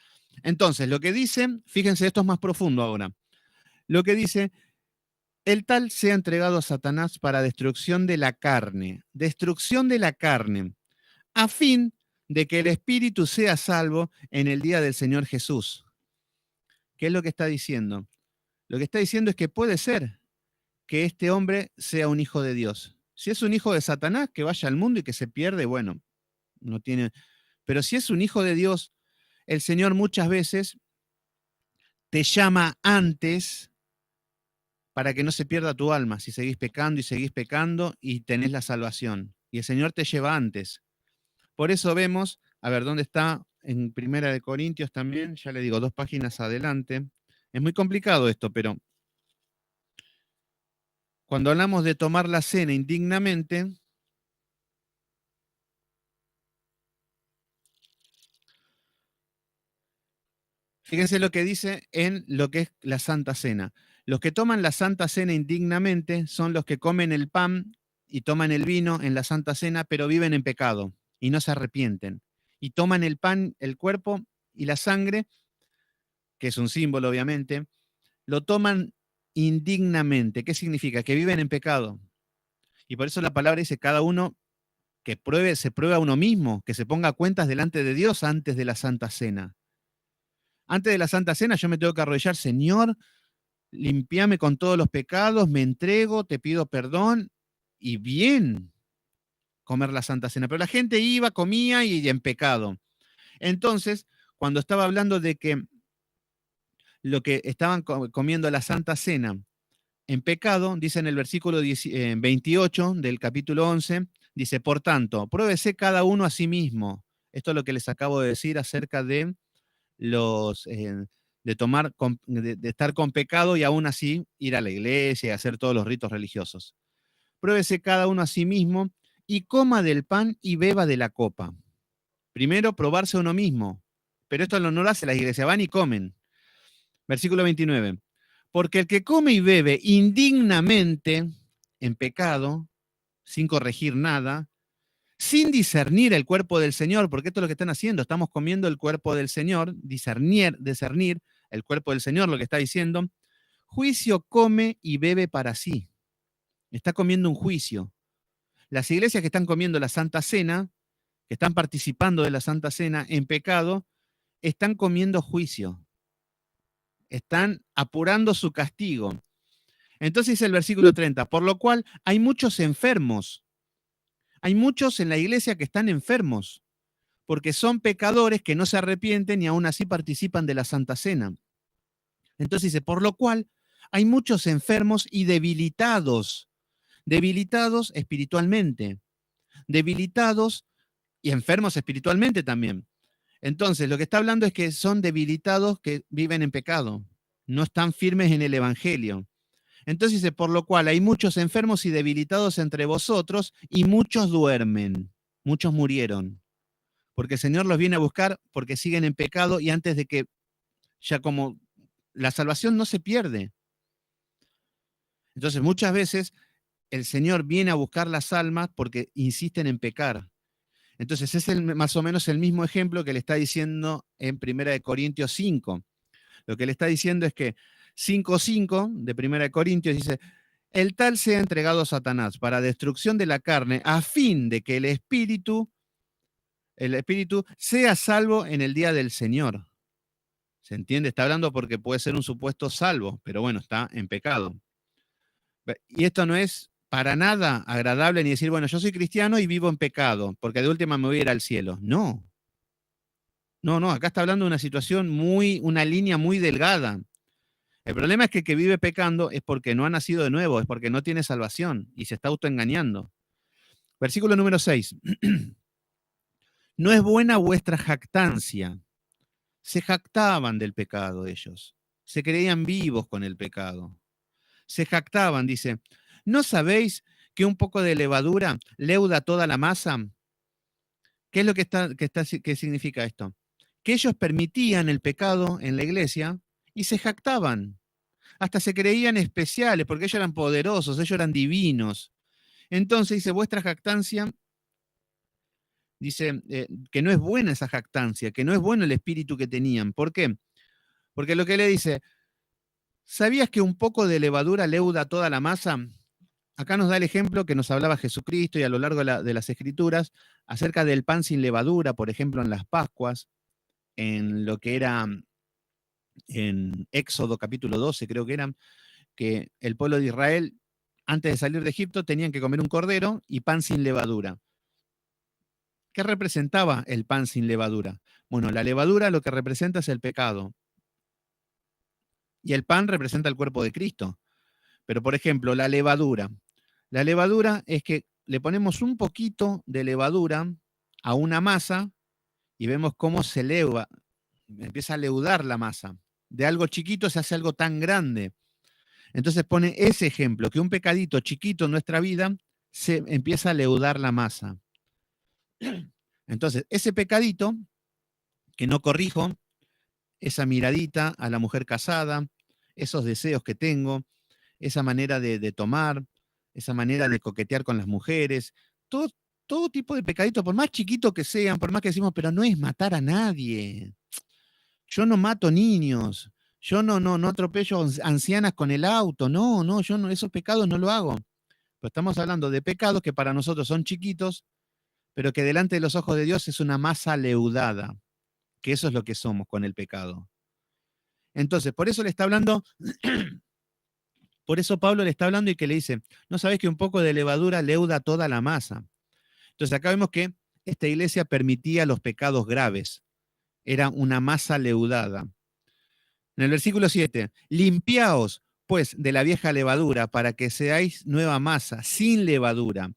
Entonces, lo que dice, fíjense, esto es más profundo ahora. Lo que dice, el tal sea entregado a Satanás para destrucción de la carne, a fin de que el espíritu sea salvo en el día del Señor Jesús. ¿Qué es lo que está diciendo? Lo que está diciendo es que puede ser que este hombre sea un hijo de Dios. Si es un hijo de Satanás, que vaya al mundo y que se pierde, bueno, no tiene. Pero si es un hijo de Dios, el Señor muchas veces te llama antes para que no se pierda tu alma, si seguís pecando y tenés la salvación. Y el Señor te lleva antes. Por eso vemos, a ver, ¿dónde está? En Primera de Corintios también, ya le digo, 2 páginas adelante. Es muy complicado esto, pero cuando hablamos de tomar la cena indignamente, fíjense lo que dice en lo que es la Santa Cena. Los que toman la Santa Cena indignamente son los que comen el pan y toman el vino en la Santa Cena, pero viven en pecado y no se arrepienten. Y toman el pan, el cuerpo y la sangre, que es un símbolo obviamente, lo toman indignamente. ¿Qué significa? Que viven en pecado. Y por eso la palabra dice, cada uno que se pruebe a uno mismo, que se ponga cuentas delante de Dios antes de la Santa Cena. Antes de la Santa Cena yo me tengo que arrodillar, Señor, limpiame con todos los pecados, me entrego, te pido perdón y bien comer la Santa Cena. Pero la gente iba, comía y en pecado. Entonces, cuando estaba hablando de que lo que estaban comiendo la Santa Cena en pecado, dice en el versículo 28 del capítulo 11, dice, por tanto, pruébese cada uno a sí mismo. Esto es lo que les acabo de decir acerca de los de estar con pecado y aún así ir a la iglesia y hacer todos los ritos religiosos. Pruébese cada uno a sí mismo y coma del pan y beba de la copa. Primero, probarse a uno mismo. Pero esto no lo hace la iglesia, van y comen. Versículo 29. Porque el que come y bebe indignamente, en pecado, sin corregir nada, sin discernir el cuerpo del Señor, porque esto es lo que están haciendo, estamos comiendo el cuerpo del Señor, discernir el cuerpo del Señor, lo que está diciendo, juicio come y bebe para sí. Está comiendo un juicio. Las iglesias que están comiendo la Santa Cena, que están participando de la Santa Cena en pecado, están comiendo juicio. Están apurando su castigo. Entonces dice el versículo 30, por lo cual hay muchos enfermos. Hay muchos en la iglesia que están enfermos, porque son pecadores que no se arrepienten y aún así participan de la Santa Cena. Entonces dice, por lo cual hay muchos enfermos y debilitados espiritualmente, debilitados y enfermos espiritualmente también. Entonces, lo que está hablando es que son debilitados que viven en pecado, no están firmes en el Evangelio. Entonces dice, por lo cual hay muchos enfermos y debilitados entre vosotros y muchos duermen, muchos murieron, porque el Señor los viene a buscar porque siguen en pecado y antes de que ya como la salvación no se pierde. Entonces muchas veces el Señor viene a buscar las almas porque insisten en pecar. Entonces es más o menos el mismo ejemplo que le está diciendo en 1 Corintios 5. Lo que le está diciendo es que 5:5 de 1 Corintios dice, el tal sea entregado a Satanás para destrucción de la carne, a fin de que el espíritu sea salvo en el día del Señor. ¿Se entiende? Está hablando porque puede ser un supuesto salvo, pero bueno, está en pecado. Y esto no es para nada agradable ni decir, bueno, yo soy cristiano y vivo en pecado, porque de última me voy a ir al cielo. No. No, acá está hablando de una situación una línea muy delgada. El problema es que el que vive pecando es porque no ha nacido de nuevo, es porque no tiene salvación y se está autoengañando. Versículo número 6. No es buena vuestra jactancia. Se jactaban del pecado ellos. Se creían vivos con el pecado. Se jactaban, dice, ¿no sabéis que un poco de levadura leuda toda la masa? ¿Qué es lo qué significa esto? Que ellos permitían el pecado en la iglesia y se jactaban. Hasta se creían especiales porque ellos eran poderosos, ellos eran divinos. Entonces dice, vuestra jactancia, dice que no es buena esa jactancia, que no es bueno el espíritu que tenían. ¿Por qué? Porque lo que le dice, ¿sabías que un poco de levadura leuda toda la masa? Acá nos da el ejemplo que nos hablaba Jesucristo y a lo largo de las Escrituras acerca del pan sin levadura, por ejemplo, en las Pascuas, en lo que era en Éxodo capítulo 12, creo que eran, que el pueblo de Israel, antes de salir de Egipto, tenían que comer un cordero y pan sin levadura. ¿Qué representaba el pan sin levadura? Bueno, la levadura lo que representa es el pecado. Y el pan representa el cuerpo de Cristo. Pero, por ejemplo, la levadura. La levadura es que le ponemos un poquito de levadura a una masa y vemos cómo se leuda, empieza a leudar la masa. De algo chiquito se hace algo tan grande. Entonces pone ese ejemplo, que un pecadito chiquito en nuestra vida se empieza a leudar la masa. Entonces, ese pecadito que no corrijo, esa miradita a la mujer casada, esos deseos que tengo, esa manera de tomar, esa manera de coquetear con las mujeres, todo tipo de pecadito, por más chiquito que sean, por más que decimos, pero no es matar a nadie. Yo no mato niños, yo no atropello ancianas con el auto, yo no, esos pecados no lo hago. Pero estamos hablando de pecados que para nosotros son chiquitos, pero que delante de los ojos de Dios es una masa leudada, que eso es lo que somos con el pecado. Entonces, por eso le está hablando, por eso Pablo le está hablando y que le dice, ¿no sabés que un poco de levadura leuda toda la masa? Entonces acá vemos que esta iglesia permitía los pecados graves, era una masa leudada. En el versículo 7, limpiaos pues de la vieja levadura para que seáis nueva masa, sin levadura.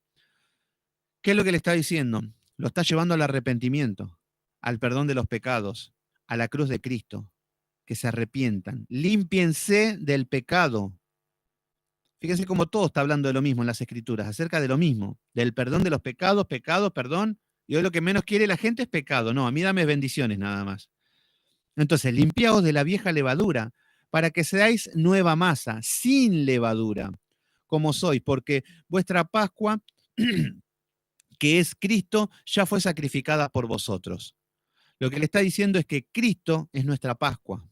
¿Qué es lo que le está diciendo? Lo está llevando al arrepentimiento, al perdón de los pecados, a la cruz de Cristo, que se arrepientan. Límpiense del pecado. Fíjense cómo todo está hablando de lo mismo en las Escrituras, acerca de lo mismo, del perdón de los pecados, perdón. Y hoy lo que menos quiere la gente es pecado. No, a mí dame bendiciones nada más. Entonces, limpiaos de la vieja levadura, para que seáis nueva masa, sin levadura, como sois, porque vuestra Pascua, que es Cristo, ya fue sacrificada por vosotros. Lo que le está diciendo es que Cristo es nuestra Pascua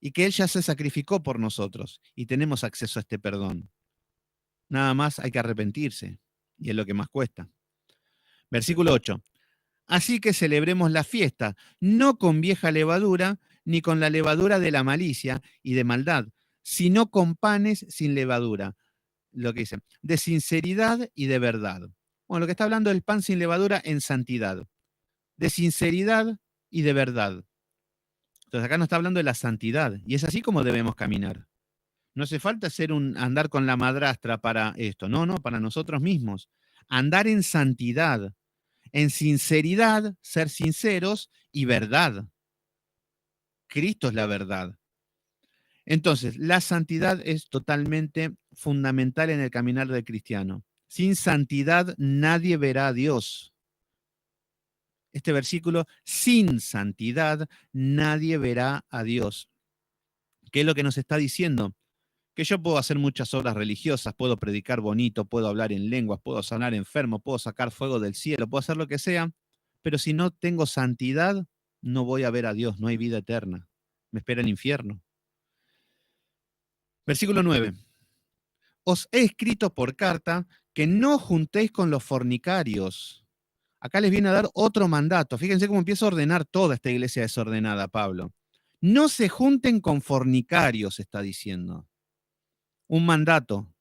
y que Él ya se sacrificó por nosotros y tenemos acceso a este perdón. Nada más hay que arrepentirse y es lo que más cuesta. Versículo 8. Así que celebremos la fiesta, no con vieja levadura, ni con la levadura de la malicia y de maldad, sino con panes sin levadura. Lo que dice, de sinceridad y de verdad. Bueno, lo que está hablando es el pan sin levadura en santidad, de sinceridad y de verdad. Entonces acá nos está hablando de la santidad, y es así como debemos caminar. No hace falta andar con la madrastra para esto, no, para nosotros mismos. Andar en santidad, en sinceridad, ser sinceros y verdad. Cristo es la verdad. Entonces, la santidad es totalmente fundamental en el caminar del cristiano. Sin santidad nadie verá a Dios. Este versículo, sin santidad nadie verá a Dios. ¿Qué es lo que nos está diciendo? Que yo puedo hacer muchas obras religiosas, puedo predicar bonito, puedo hablar en lenguas, puedo sanar enfermos, puedo sacar fuego del cielo, puedo hacer lo que sea, pero si no tengo santidad, no voy a ver a Dios, no hay vida eterna. Me espera el infierno. Versículo 9. Os he escrito por carta que no juntéis con los fornicarios. Acá les viene a dar otro mandato. Fíjense cómo empieza a ordenar toda esta iglesia desordenada, Pablo. No se junten con fornicarios, está diciendo. Un mandato.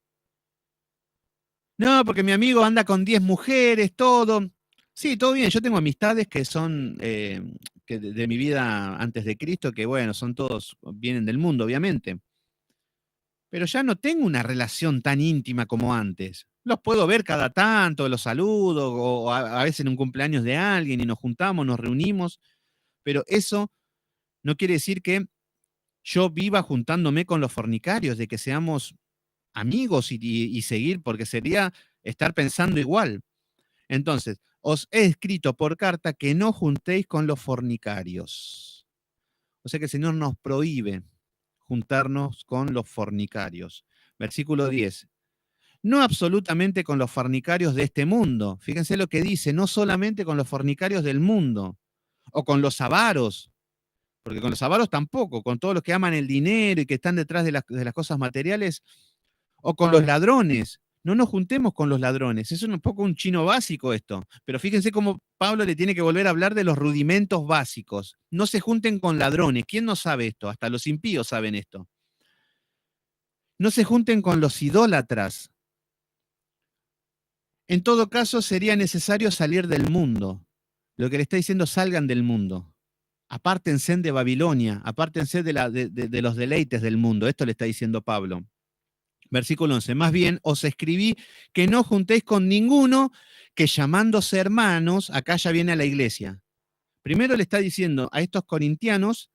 No, porque mi amigo anda con 10 mujeres, todo. Sí, todo bien. Yo tengo amistades que son que de mi vida antes de Cristo, que bueno, son todos, vienen del mundo, obviamente. Pero ya no tengo una relación tan íntima como antes. Los puedo ver cada tanto, los saludo, o a veces en un cumpleaños de alguien y nos juntamos, nos reunimos, pero eso no quiere decir que yo viva juntándome con los fornicarios, de que seamos amigos y seguir, porque sería estar pensando igual. Entonces, os he escrito por carta que no juntéis con los fornicarios. O sea que el Señor nos prohíbe juntarnos con los fornicarios. Versículo 10. No absolutamente con los fornicarios de este mundo. Fíjense lo que dice, no solamente con los fornicarios del mundo, o con los avaros, porque con los avaros tampoco, con todos los que aman el dinero y que están detrás de las cosas materiales, o con los ladrones. No nos juntemos con los ladrones. Es un poco un chino básico esto. Pero fíjense cómo Pablo le tiene que volver a hablar de los rudimentos básicos. No se junten con ladrones. ¿Quién no sabe esto? Hasta los impíos saben esto. No se junten con los idólatras. En todo caso, sería necesario salir del mundo. Lo que le está diciendo, salgan del mundo. Apártense de Babilonia, apártense de los deleites del mundo. Esto le está diciendo Pablo. Versículo 11. Más bien os escribí que no juntéis con ninguno que llamándose hermanos, acá ya viene a la iglesia. Primero le está diciendo a estos corintianos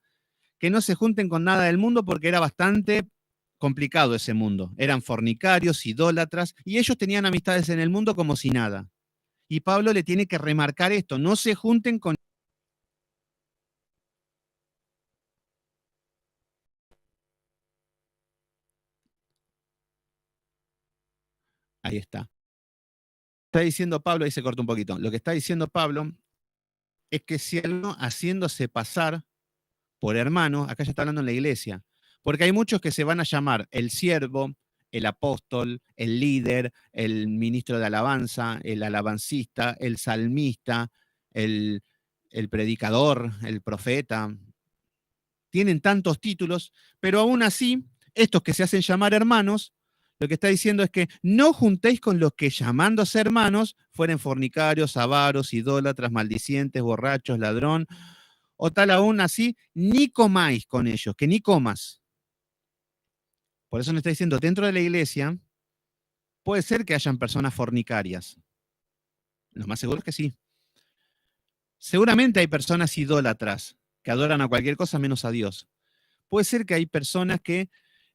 que no se junten con nada del mundo porque era bastante complicado ese mundo. Eran fornicarios, idólatras, y ellos tenían amistades en el mundo como si nada. Y Pablo le tiene que remarcar esto, no se junten con... Ahí está. Está diciendo Pablo, ahí se corta un poquito. Lo que está diciendo Pablo es que si alguno haciéndose pasar por hermano, acá ya está hablando en la iglesia, porque hay muchos que se van a llamar el siervo, el apóstol, el líder, el ministro de alabanza, el alabancista, el salmista, el predicador, el profeta. Tienen tantos títulos, pero aún así, estos que se hacen llamar hermanos, lo que está diciendo es que no juntéis con los que llamándose hermanos fueren fornicarios, avaros, idólatras, maldicientes, borrachos, ladrón, o tal aún así, ni comáis con ellos, que ni comas. Por eso nos está diciendo, dentro de la iglesia puede ser que hayan personas fornicarias. Lo más seguro es que sí. Seguramente hay personas idólatras que adoran a cualquier cosa menos a Dios. Puede ser que hay personas que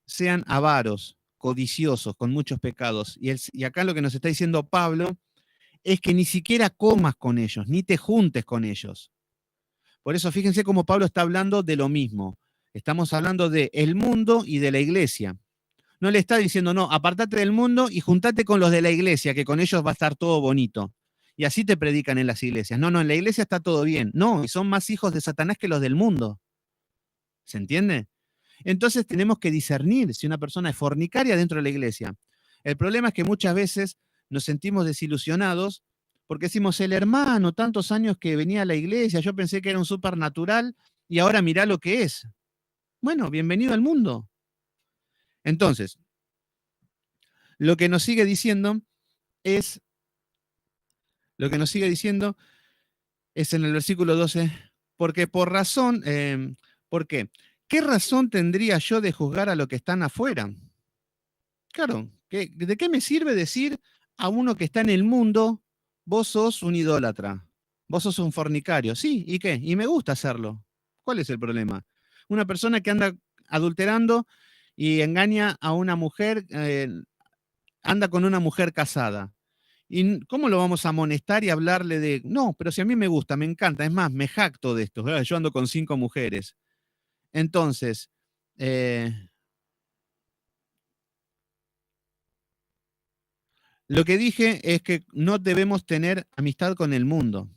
sean avaros, codiciosos, con muchos pecados. Y acá lo que nos está diciendo Pablo es que ni siquiera comas con ellos, ni te juntes con ellos. Por eso fíjense cómo Pablo está hablando de lo mismo. Estamos hablando de el mundo y de la iglesia. No le está diciendo, no, apartate del mundo y juntate con los de la iglesia, que con ellos va a estar todo bonito. Y así te predican en las iglesias. No, no, en la iglesia está todo bien. No, y son más hijos de Satanás que los del mundo. ¿Se entiende? Entonces tenemos que discernir si una persona es fornicaria dentro de la iglesia. El problema es que muchas veces nos sentimos desilusionados porque decimos, el hermano, tantos años que venía a la iglesia, yo pensé que era un supernatural y ahora mirá lo que es. Bueno, bienvenido al mundo. Entonces, lo que nos sigue diciendo es, lo que nos sigue diciendo es en el versículo 12, porque por razón, ¿por qué? ¿Qué razón tendría yo de juzgar a los que están afuera? Claro, ¿de qué me sirve decir a uno que está en el mundo, vos sos un idólatra, vos sos un fornicario? Sí, ¿y qué? Y me gusta hacerlo. ¿Cuál es el problema? Una persona que anda adulterando y engaña a una mujer, anda con una mujer casada. ¿Y cómo lo vamos a amonestar y hablarle de, no, pero si a mí me gusta, me encanta, es más, me jacto de esto, yo ando con 5 mujeres? Entonces, lo que dije es que no debemos tener amistad con el mundo.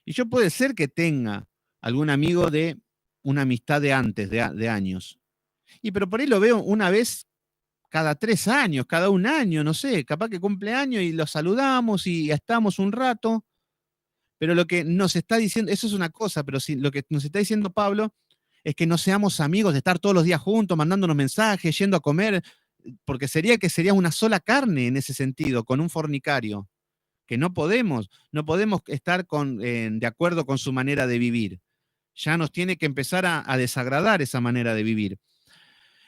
Y yo puede ser que tenga algún amigo de una amistad de antes, de años. Y pero por ahí lo veo una vez cada 3 años, cada 1 año, no sé, capaz que cumple año y lo saludamos y estamos un rato. Pero lo que nos está diciendo, eso es una cosa, pero sí, lo que nos está diciendo Pablo es que no seamos amigos de estar todos los días juntos, mandándonos mensajes, yendo a comer, porque sería una sola carne en ese sentido, con un fornicario, que no podemos estar de acuerdo con su manera de vivir. Ya nos tiene que empezar a desagradar esa manera de vivir.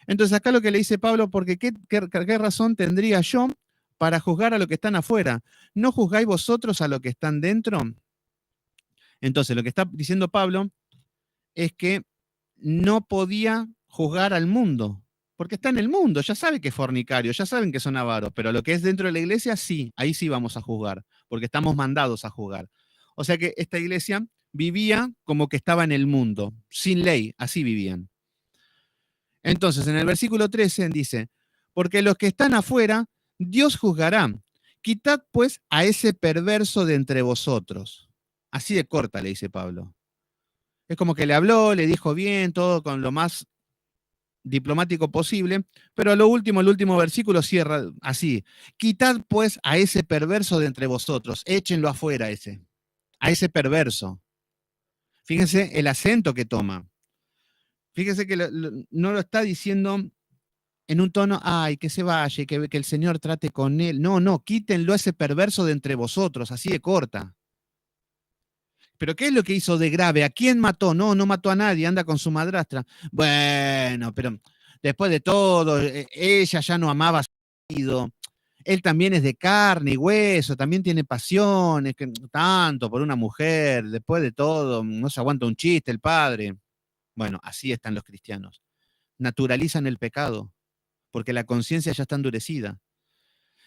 Entonces acá lo que le dice Pablo, porque ¿qué razón tendría yo para juzgar a los que están afuera? ¿No juzgáis vosotros a los que están dentro? Entonces lo que está diciendo Pablo es que no podía juzgar al mundo, porque está en el mundo, ya sabe que es fornicario, ya saben que son avaros, pero lo que es dentro de la iglesia, sí, ahí sí vamos a juzgar, porque estamos mandados a juzgar. O sea que esta iglesia vivía como que estaba en el mundo, sin ley, así vivían. Entonces, en el versículo 13 dice, porque los que están afuera, Dios juzgará. Quitad pues a ese perverso de entre vosotros. Así de corta, le dice Pablo. Es como que le habló, le dijo bien, todo con lo más diplomático posible, pero a lo último, el último versículo cierra así: quitad pues a ese perverso de entre vosotros, échenlo afuera a ese perverso. Fíjense el acento que toma. Fíjense que no lo está diciendo en un tono, ay, que se vaya, que el Señor trate con él. No, no, quítenlo a ese perverso de entre vosotros, así de corta. ¿Pero qué es lo que hizo de grave? ¿A quién mató? No, no mató a nadie, anda con su madrastra. Bueno, pero después de todo, ella ya no amaba a su marido. Él también es de carne y hueso, también tiene pasiones, que tanto por una mujer, después de todo, no se aguanta un chiste el padre. Bueno, así están los cristianos. Naturalizan el pecado, porque la conciencia ya está endurecida.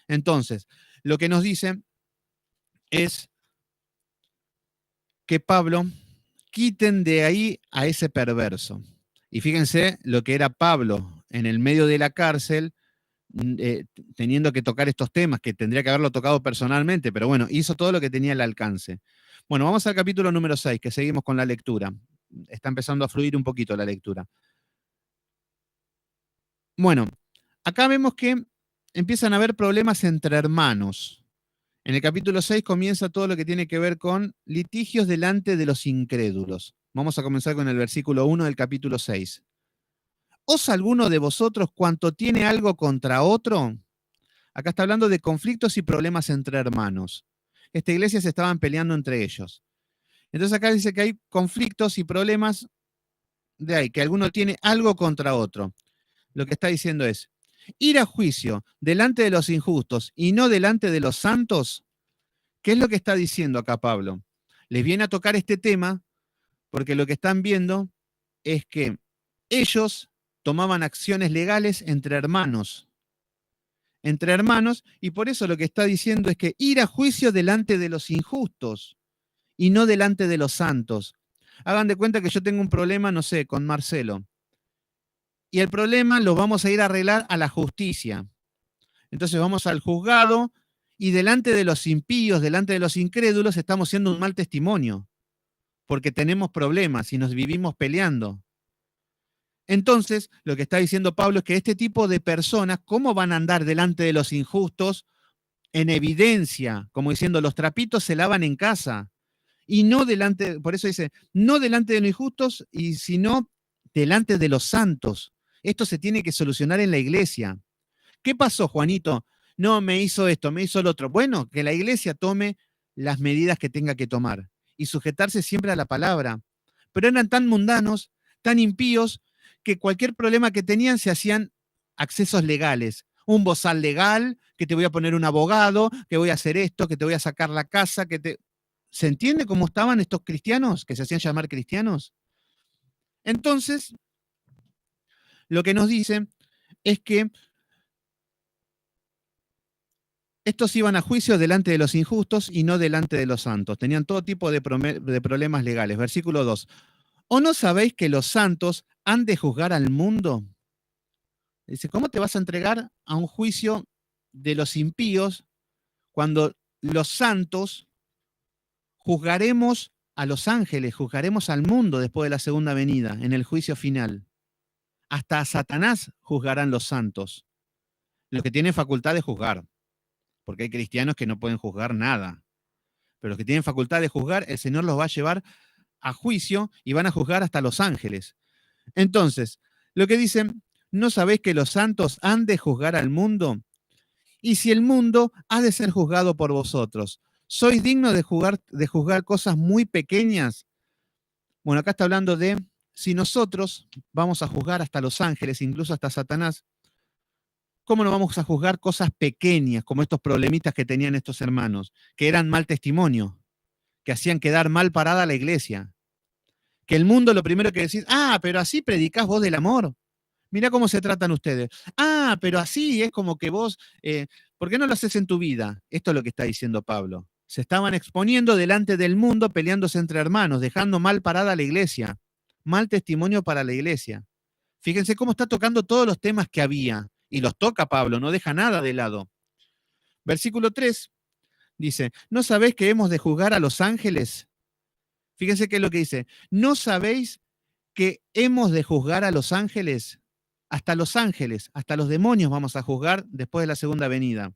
Entonces, lo que nos dice es que Pablo quiten de ahí a ese perverso. Y fíjense lo que era Pablo en el medio de la cárcel, teniendo que tocar estos temas, que tendría que haberlo tocado personalmente, pero bueno, hizo todo lo que tenía al alcance. Bueno, vamos al capítulo número 6, que seguimos con la lectura. Está empezando a fluir un poquito la lectura. Bueno, acá vemos que empiezan a haber problemas entre hermanos. En el capítulo 6 comienza todo lo que tiene que ver con litigios delante de los incrédulos. Vamos a comenzar con el versículo 1 del capítulo 6. ¿Os alguno de vosotros cuanto tiene algo contra otro? Acá está hablando de conflictos y problemas entre hermanos. Esta iglesia se estaban peleando entre ellos. Entonces acá dice que hay conflictos y problemas de ahí, que alguno tiene algo contra otro. Lo que está diciendo es, ir a juicio delante de los injustos y no delante de los santos. ¿Qué es lo que está diciendo acá Pablo? Les viene a tocar este tema porque lo que están viendo es que ellos tomaban acciones legales entre hermanos, y por eso lo que está diciendo es que ir a juicio delante de los injustos y no delante de los santos. Hagan de cuenta que yo tengo un problema, no sé, con Marcelo. Y el problema lo vamos a ir a arreglar a la justicia. Entonces vamos al juzgado y delante de los impíos, delante de los incrédulos, estamos siendo un mal testimonio, porque tenemos problemas y nos vivimos peleando. Entonces, lo que está diciendo Pablo es que este tipo de personas, ¿cómo van a andar delante de los injustos en evidencia? Como diciendo, los trapitos se lavan en casa. Y no delante, por eso dice, no delante de los injustos, y sino delante de los santos. Esto se tiene que solucionar en la iglesia. ¿Qué pasó, Juanito? No, me hizo esto, me hizo lo otro. Bueno, que la iglesia tome las medidas que tenga que tomar y sujetarse siempre a la palabra. Pero eran tan mundanos, tan impíos, que cualquier problema que tenían se hacían accesos legales. Un bozal legal, que te voy a poner un abogado, que voy a hacer esto, que te voy a sacar la casa, que te... ¿Se entiende cómo estaban estos cristianos que se hacían llamar cristianos? Entonces, lo que nos dicen es que estos iban a juicio delante de los injustos y no delante de los santos. Tenían todo tipo de problemas legales. Versículo 2. ¿O no sabéis que los santos han de juzgar al mundo? Dice, ¿cómo te vas a entregar a un juicio de los impíos cuando los santos juzgaremos a los ángeles, juzgaremos al mundo después de la segunda venida, en el juicio final? Hasta a Satanás juzgarán los santos, los que tienen facultad de juzgar, porque hay cristianos que no pueden juzgar nada. Pero los que tienen facultad de juzgar, el Señor los va a llevar a juicio y van a juzgar hasta los ángeles. Entonces, lo que dicen, ¿no sabéis que los santos han de juzgar al mundo? Y si el mundo ha de ser juzgado por vosotros, ¿sois dignos de juzgar cosas muy pequeñas? Bueno, acá está hablando de si nosotros vamos a juzgar hasta los ángeles, incluso hasta Satanás, ¿cómo no vamos a juzgar cosas pequeñas como estos problemitas que tenían estos hermanos, que eran mal testimonio, que hacían quedar mal parada a la iglesia? Que el mundo lo primero que decís, pero así predicás vos del amor. Mirá cómo se tratan ustedes. Pero así es como que vos, ¿por qué no lo haces en tu vida? Esto es lo que está diciendo Pablo. Se estaban exponiendo delante del mundo, peleándose entre hermanos, dejando mal parada a la iglesia. Mal testimonio para la iglesia. Fíjense cómo está tocando todos los temas que había. Y los toca Pablo, no deja nada de lado. Versículo 3 dice, ¿no sabéis que hemos de juzgar a los ángeles? Fíjense qué es lo que dice. ¿No sabéis que hemos de juzgar a los ángeles? Hasta los ángeles, hasta los demonios vamos a juzgar después de la segunda venida.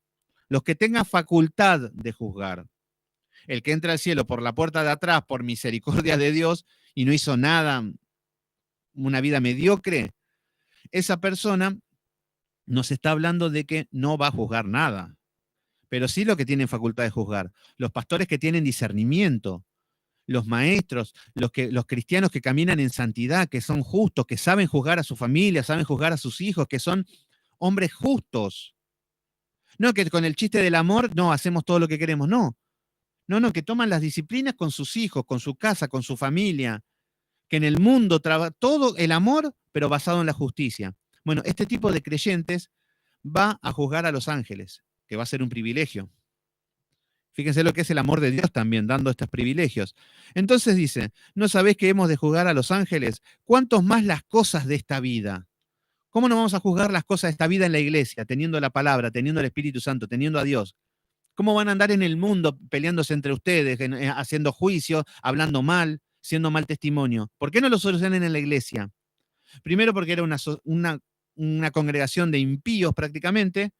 Los que tengan facultad de juzgar. El que entra al cielo por la puerta de atrás, por misericordia de Dios, y no hizo nada, una vida mediocre, esa persona nos está hablando de que no va a juzgar nada, pero sí lo que tienen facultad de juzgar. Los pastores que tienen discernimiento, los maestros, los cristianos que caminan en santidad, que son justos, que saben juzgar a su familia, saben juzgar a sus hijos, que son hombres justos. No que con el chiste del amor, no, hacemos todo lo que queremos, no. No, que toman las disciplinas con sus hijos, con su casa, con su familia, que en el mundo trabaja todo el amor, pero basado en la justicia. Bueno, este tipo de creyentes va a juzgar a los ángeles, que va a ser un privilegio. Fíjense lo que es el amor de Dios también, dando estos privilegios. Entonces dice, ¿no sabéis que hemos de juzgar a los ángeles? ¿Cuántos más las cosas de esta vida? ¿Cómo no vamos a juzgar las cosas de esta vida en la iglesia, teniendo la palabra, teniendo el Espíritu Santo, teniendo a Dios? ¿Cómo van a andar en el mundo peleándose entre ustedes, haciendo juicio, hablando mal, siendo mal testimonio? ¿Por qué no lo solucionan en la iglesia? Primero porque era una congregación de impíos prácticamente,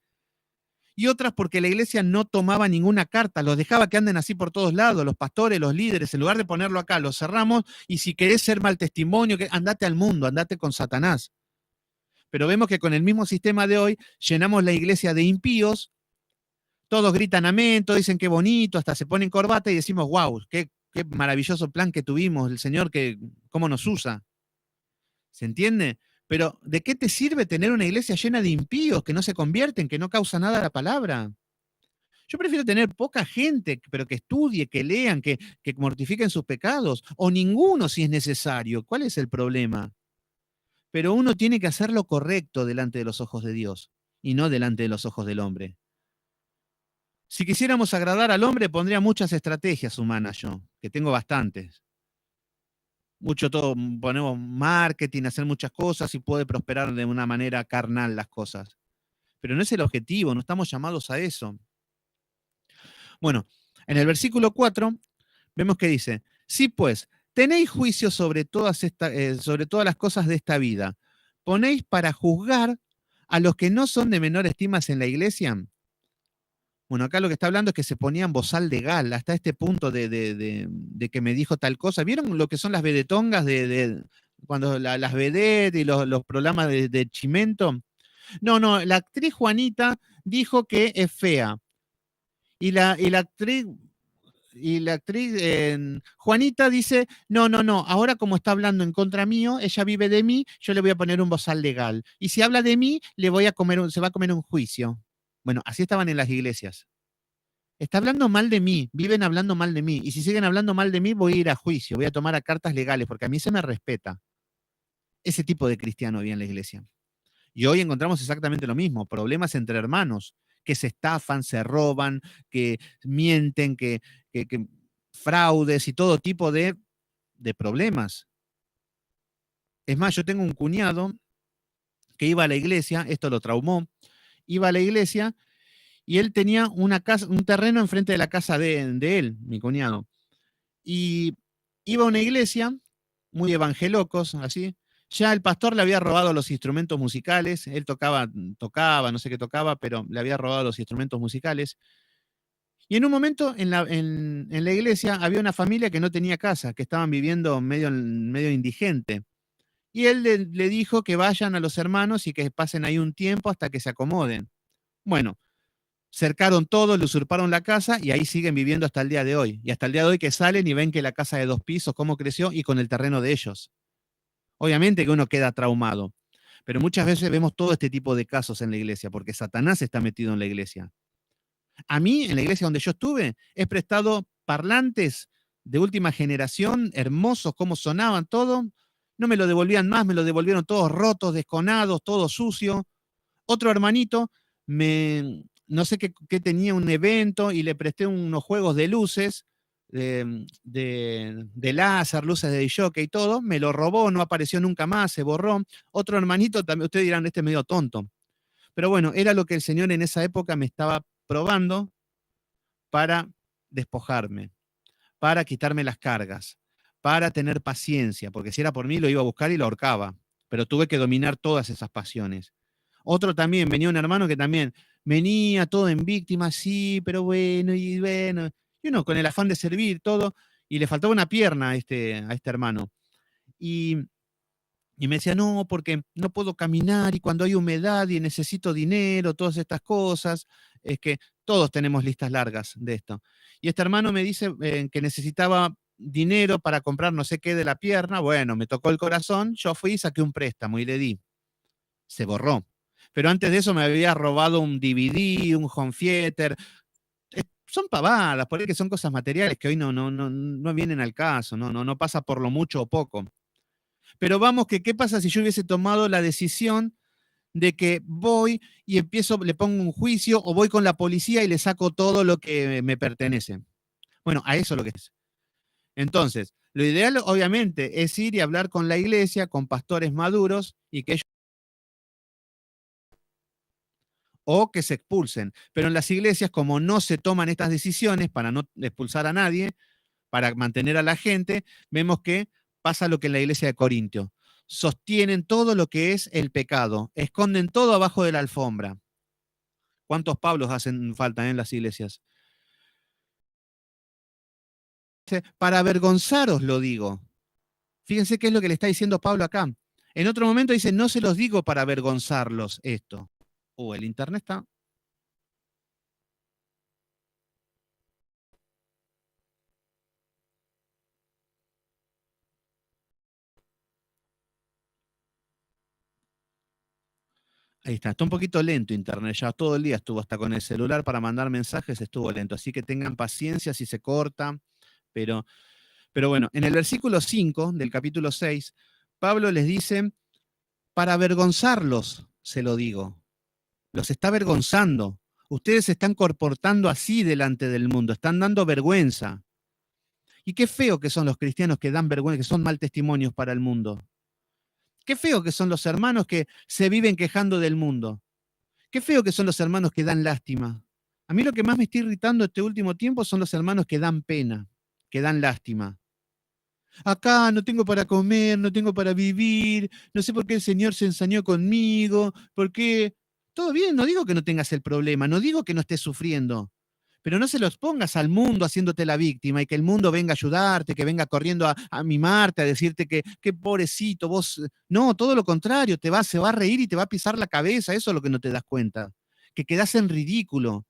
y otras porque la iglesia no tomaba ninguna carta, los dejaba que anden así por todos lados, los pastores, los líderes, en lugar de ponerlo acá, los cerramos, y si querés ser mal testimonio, andate al mundo, andate con Satanás. Pero vemos que con el mismo sistema de hoy llenamos la iglesia de impíos, todos gritan amén, todos dicen qué bonito, hasta se ponen corbata y decimos, wow, qué maravilloso plan que tuvimos, el Señor, cómo nos usa. ¿Se entiende? Pero ¿de qué te sirve tener una iglesia llena de impíos que no se convierten, que no causa nada a la palabra? Yo prefiero tener poca gente, pero que estudie, que lean, que mortifiquen sus pecados, o ninguno si es necesario. ¿Cuál es el problema? Pero uno tiene que hacer lo correcto delante de los ojos de Dios y no delante de los ojos del hombre. Si quisiéramos agradar al hombre, pondría muchas estrategias humanas yo, que tengo bastantes. mucho todo, ponemos marketing, hacer muchas cosas y puede prosperar de una manera carnal las cosas. Pero no es el objetivo, no estamos llamados a eso. Bueno, en el versículo 4 vemos que dice, sí pues, tenéis juicio sobre todas las cosas de esta vida. ¿Ponéis para juzgar a los que no son de menor estima en la iglesia? Bueno, acá lo que está hablando es que se ponían bozal de gal, hasta este punto de que me dijo tal cosa. ¿Vieron lo que son las vedetongas cuando las vedettes y los programas de Chimento? No, no, la actriz Juanita dijo que es fea. Y la actriz, Juanita dice, no, no, no, ahora como está hablando en contra mío, ella vive de mí, yo le voy a poner un bozal legal. Y si habla de mí, se va a comer un juicio. Bueno, así estaban en las iglesias. Está hablando mal de mí, viven hablando mal de mí. Y si siguen hablando mal de mí, voy a ir a juicio, voy a tomar a cartas legales, porque a mí se me respeta. Ese tipo de cristiano había en la iglesia. Y hoy encontramos exactamente lo mismo, problemas entre hermanos, que se estafan, se roban, que mienten, que fraudes y todo tipo de problemas. Es más, yo tengo un cuñado que iba a la iglesia, esto lo traumó, iba a la iglesia y él tenía una casa, un terreno enfrente de la casa de él, mi cuñado. Y iba a una iglesia, muy evangelocos, así. Ya el pastor le había robado los instrumentos musicales, él tocaba, no sé qué tocaba, pero le había robado los instrumentos musicales. Y en un momento en la iglesia había una familia que no tenía casa, que estaban viviendo medio indigente. Y él le dijo que vayan a los hermanos y que pasen ahí un tiempo hasta que se acomoden. Bueno, cercaron todo, le usurparon la casa y ahí siguen viviendo hasta el día de hoy. Y hasta el día de hoy que salen y ven que la casa de 2 pisos, cómo creció y con el terreno de ellos. Obviamente que uno queda traumado, pero muchas veces vemos todo este tipo de casos en la iglesia, porque Satanás está metido en la iglesia. A mí, en la iglesia donde yo estuve, he prestado parlantes de última generación, hermosos, cómo sonaban, todo. No me lo devolvían más, me lo devolvieron todos rotos, desconados, todo sucio. Otro hermanito, no sé qué tenía un evento y le presté unos juegos de luces, de láser, luces de jockey y todo, me lo robó, no apareció nunca más, se borró. Otro hermanito, también, ustedes dirán, este es medio tonto. Pero bueno, era lo que el Señor en esa época me estaba probando para despojarme, para quitarme las cargas, para tener paciencia, porque si era por mí lo iba a buscar y lo ahorcaba, pero tuve que dominar todas esas pasiones. Otro también, venía un hermano que también venía todo en víctima, sí, pero bueno, y uno con el afán de servir todo, y le faltaba una pierna a este hermano. Y, y me decía, no, porque no puedo caminar y cuando hay humedad y necesito dinero, todas estas cosas, es que todos tenemos listas largas de esto. Y este hermano me dice que necesitaba dinero para comprar no sé qué de la pierna, bueno, me tocó el corazón, yo fui y saqué un préstamo y le di, se borró. Pero antes de eso me había robado un DVD, un home theater. Son pavadas, por ahí que son cosas materiales que hoy no vienen al caso, no pasa por lo mucho o poco. Pero vamos, que qué pasa si yo hubiese tomado la decisión de que voy y empiezo, le pongo un juicio o voy con la policía y le saco todo lo que me pertenece. Bueno, a eso es lo que es. Entonces, lo ideal obviamente es ir y hablar con la iglesia, con pastores maduros y que ellos o que se expulsen. Pero en las iglesias, como no se toman estas decisiones para no expulsar a nadie, para mantener a la gente, vemos que pasa lo que en la iglesia de Corintio. Sostienen todo lo que es el pecado, esconden todo abajo de la alfombra. ¿Cuántos Pablos hacen falta en las iglesias? Para avergonzaros lo digo. Fíjense qué es lo que le está diciendo Pablo acá. En otro momento dice, no se los digo para avergonzarlos esto. El internet está. Ahí está un poquito lento internet, ya todo el día estuvo hasta con el celular para mandar mensajes, estuvo lento, así que tengan paciencia si se corta, pero, pero bueno, en el versículo 5 del capítulo 6, Pablo les dice, para avergonzarlos, se lo digo, los está avergonzando, ustedes se están comportando así delante del mundo, están dando vergüenza. Y qué feo que son los cristianos que dan vergüenza, que son mal testimonios para el mundo. Qué feo que son los hermanos que se viven quejando del mundo. Qué feo que son los hermanos que dan lástima. A mí lo que más me está irritando este último tiempo son los hermanos que dan pena, que dan lástima. Acá no tengo para comer, no tengo para vivir, no sé por qué el Señor se ensañó conmigo, por qué... Todo bien, no digo que no tengas el problema, no digo que no estés sufriendo, pero no se lo expongas al mundo haciéndote la víctima y que el mundo venga a ayudarte, que venga corriendo a mimarte, a decirte que pobrecito, vos... No, todo lo contrario, se va a reír y te va a pisar la cabeza, eso es lo que no te das cuenta, que quedás en ridículo,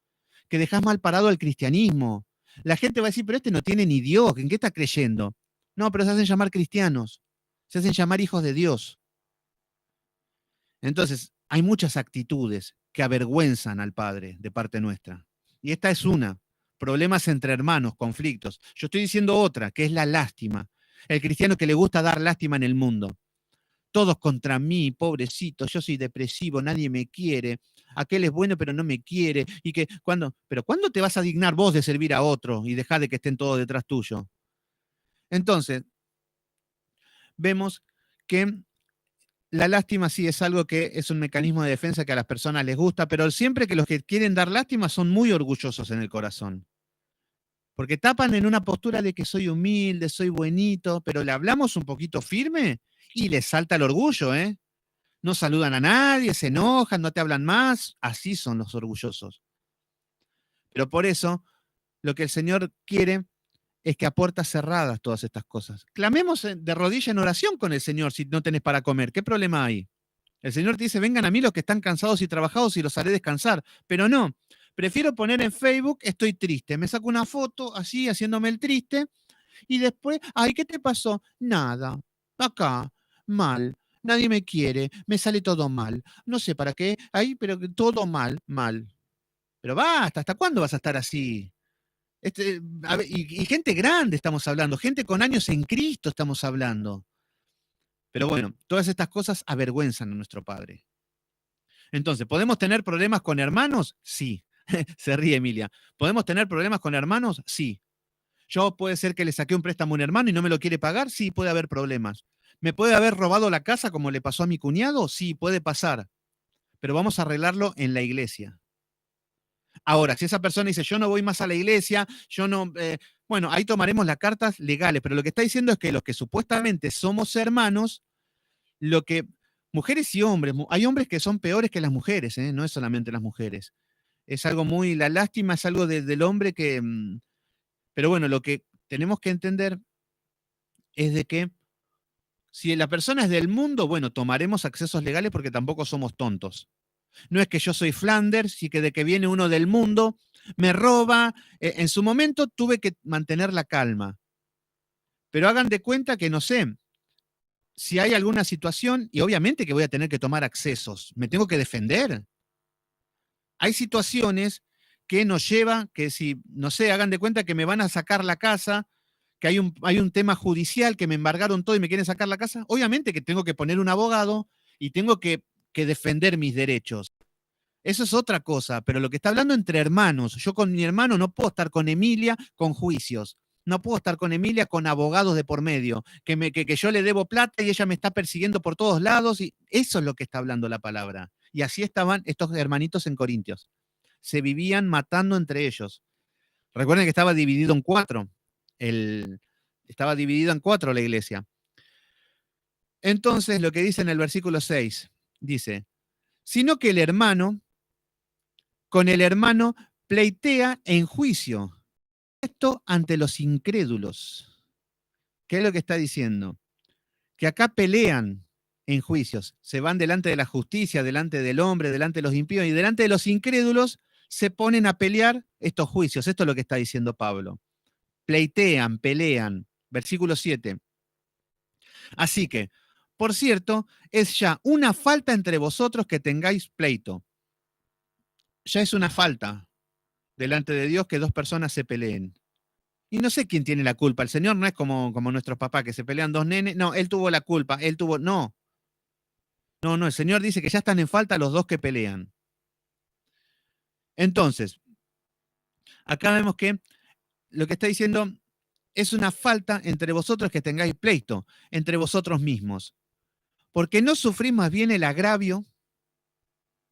que dejás mal parado al cristianismo. La gente va a decir, pero este no tiene ni Dios, ¿en qué está creyendo? No, pero se hacen llamar cristianos, se hacen llamar hijos de Dios. Entonces, hay muchas actitudes que avergüenzan al Padre de parte nuestra. Y esta es una, problemas entre hermanos, conflictos. Yo estoy diciendo otra, que es la lástima. El cristiano que le gusta dar lástima en el mundo. Todos contra mí, pobrecito, yo soy depresivo, nadie me quiere. Aquel es bueno, pero no me quiere. Pero ¿cuándo te vas a dignar vos de servir a otro y dejar de que estén todos detrás tuyo? Entonces, vemos que la lástima sí es algo que es un mecanismo de defensa que a las personas les gusta, pero siempre que los que quieren dar lástima son muy orgullosos en el corazón. Porque tapan en una postura de que soy humilde, soy buenito, pero le hablamos un poquito firme y les salta el orgullo, ¿eh? No saludan a nadie, se enojan, no te hablan más. Así son los orgullosos. Pero por eso, lo que el Señor quiere es que a puertas cerradas todas estas cosas. Clamemos de rodilla en oración con el Señor si no tenés para comer. ¿Qué problema hay? El Señor te dice, vengan a mí los que están cansados y trabajados y los haré descansar. Pero no, prefiero poner en Facebook, estoy triste. Me saco una foto así, haciéndome el triste, y después, ay, ¿qué te pasó? Nada, acá, mal. Nadie me quiere, me sale todo mal. No sé para qué, ay, pero todo mal, mal. Pero basta, ¿hasta cuándo vas a estar así? Y gente grande estamos hablando, gente con años en Cristo estamos hablando. Pero bueno, todas estas cosas avergüenzan a nuestro Padre. Entonces, ¿podemos tener problemas con hermanos? Sí. Se ríe Emilia. ¿Podemos tener problemas con hermanos? Sí. ¿Yo puede ser que le saqué un préstamo a un hermano y no me lo quiere pagar? Sí, puede haber problemas. ¿Me puede haber robado la casa como le pasó a mi cuñado? Sí, puede pasar. Pero vamos a arreglarlo en la iglesia. Ahora, si esa persona dice, yo no voy más a la iglesia, yo no... bueno, ahí tomaremos las cartas legales, pero lo que está diciendo es que los que supuestamente somos hermanos, lo que... Mujeres y hombres, hay hombres que son peores que las mujeres, ¿eh? No es solamente las mujeres. Es algo muy... La lástima es algo del hombre que... pero bueno, lo que tenemos que entender es de que si la persona es del mundo, bueno, tomaremos accesos legales porque tampoco somos tontos. No es que yo soy Flanders y que de que viene uno del mundo me roba. En su momento tuve que mantener la calma. Pero hagan de cuenta que, no sé, si hay alguna situación, y obviamente que voy a tener que tomar accesos, me tengo que defender. Hay situaciones que nos lleva, que si, no sé, hagan de cuenta que me van a sacar la casa, que hay un tema judicial, que me embargaron todo y me quieren sacar la casa, obviamente que tengo que poner un abogado y tengo que defender mis derechos. Eso es otra cosa, pero lo que está hablando entre hermanos, yo con mi hermano no puedo estar con Emilia con juicios, no puedo estar con Emilia con abogados de por medio, que yo le debo plata y ella me está persiguiendo por todos lados, y eso es lo que está hablando la palabra. Y así estaban estos hermanitos en Corintios. Se vivían matando entre ellos. Recuerden que estaba dividido en cuatro. Estaba dividido en cuatro la iglesia. Entonces, lo que dice en el versículo 6, dice, sino que el hermano con el hermano pleitea en juicio. Esto ante los incrédulos. ¿Qué es lo que está diciendo? Que acá pelean en juicios. Se van delante de la justicia, delante del hombre, delante de los impíos y delante de los incrédulos se ponen a pelear estos juicios. Esto es lo que está diciendo Pablo. Pleitean, pelean. Versículo 7. Así que, por cierto, es ya una falta entre vosotros que tengáis pleito. Ya es una falta delante de Dios que dos personas se peleen. Y no sé quién tiene la culpa. El Señor no es como nuestros papás que se pelean dos nenes. No, Él tuvo la culpa. No. No, el Señor dice que ya están en falta los dos que pelean. Entonces, acá vemos que lo que está diciendo es una falta entre vosotros que tengáis pleito, entre vosotros mismos. Porque no sufrís más bien el agravio.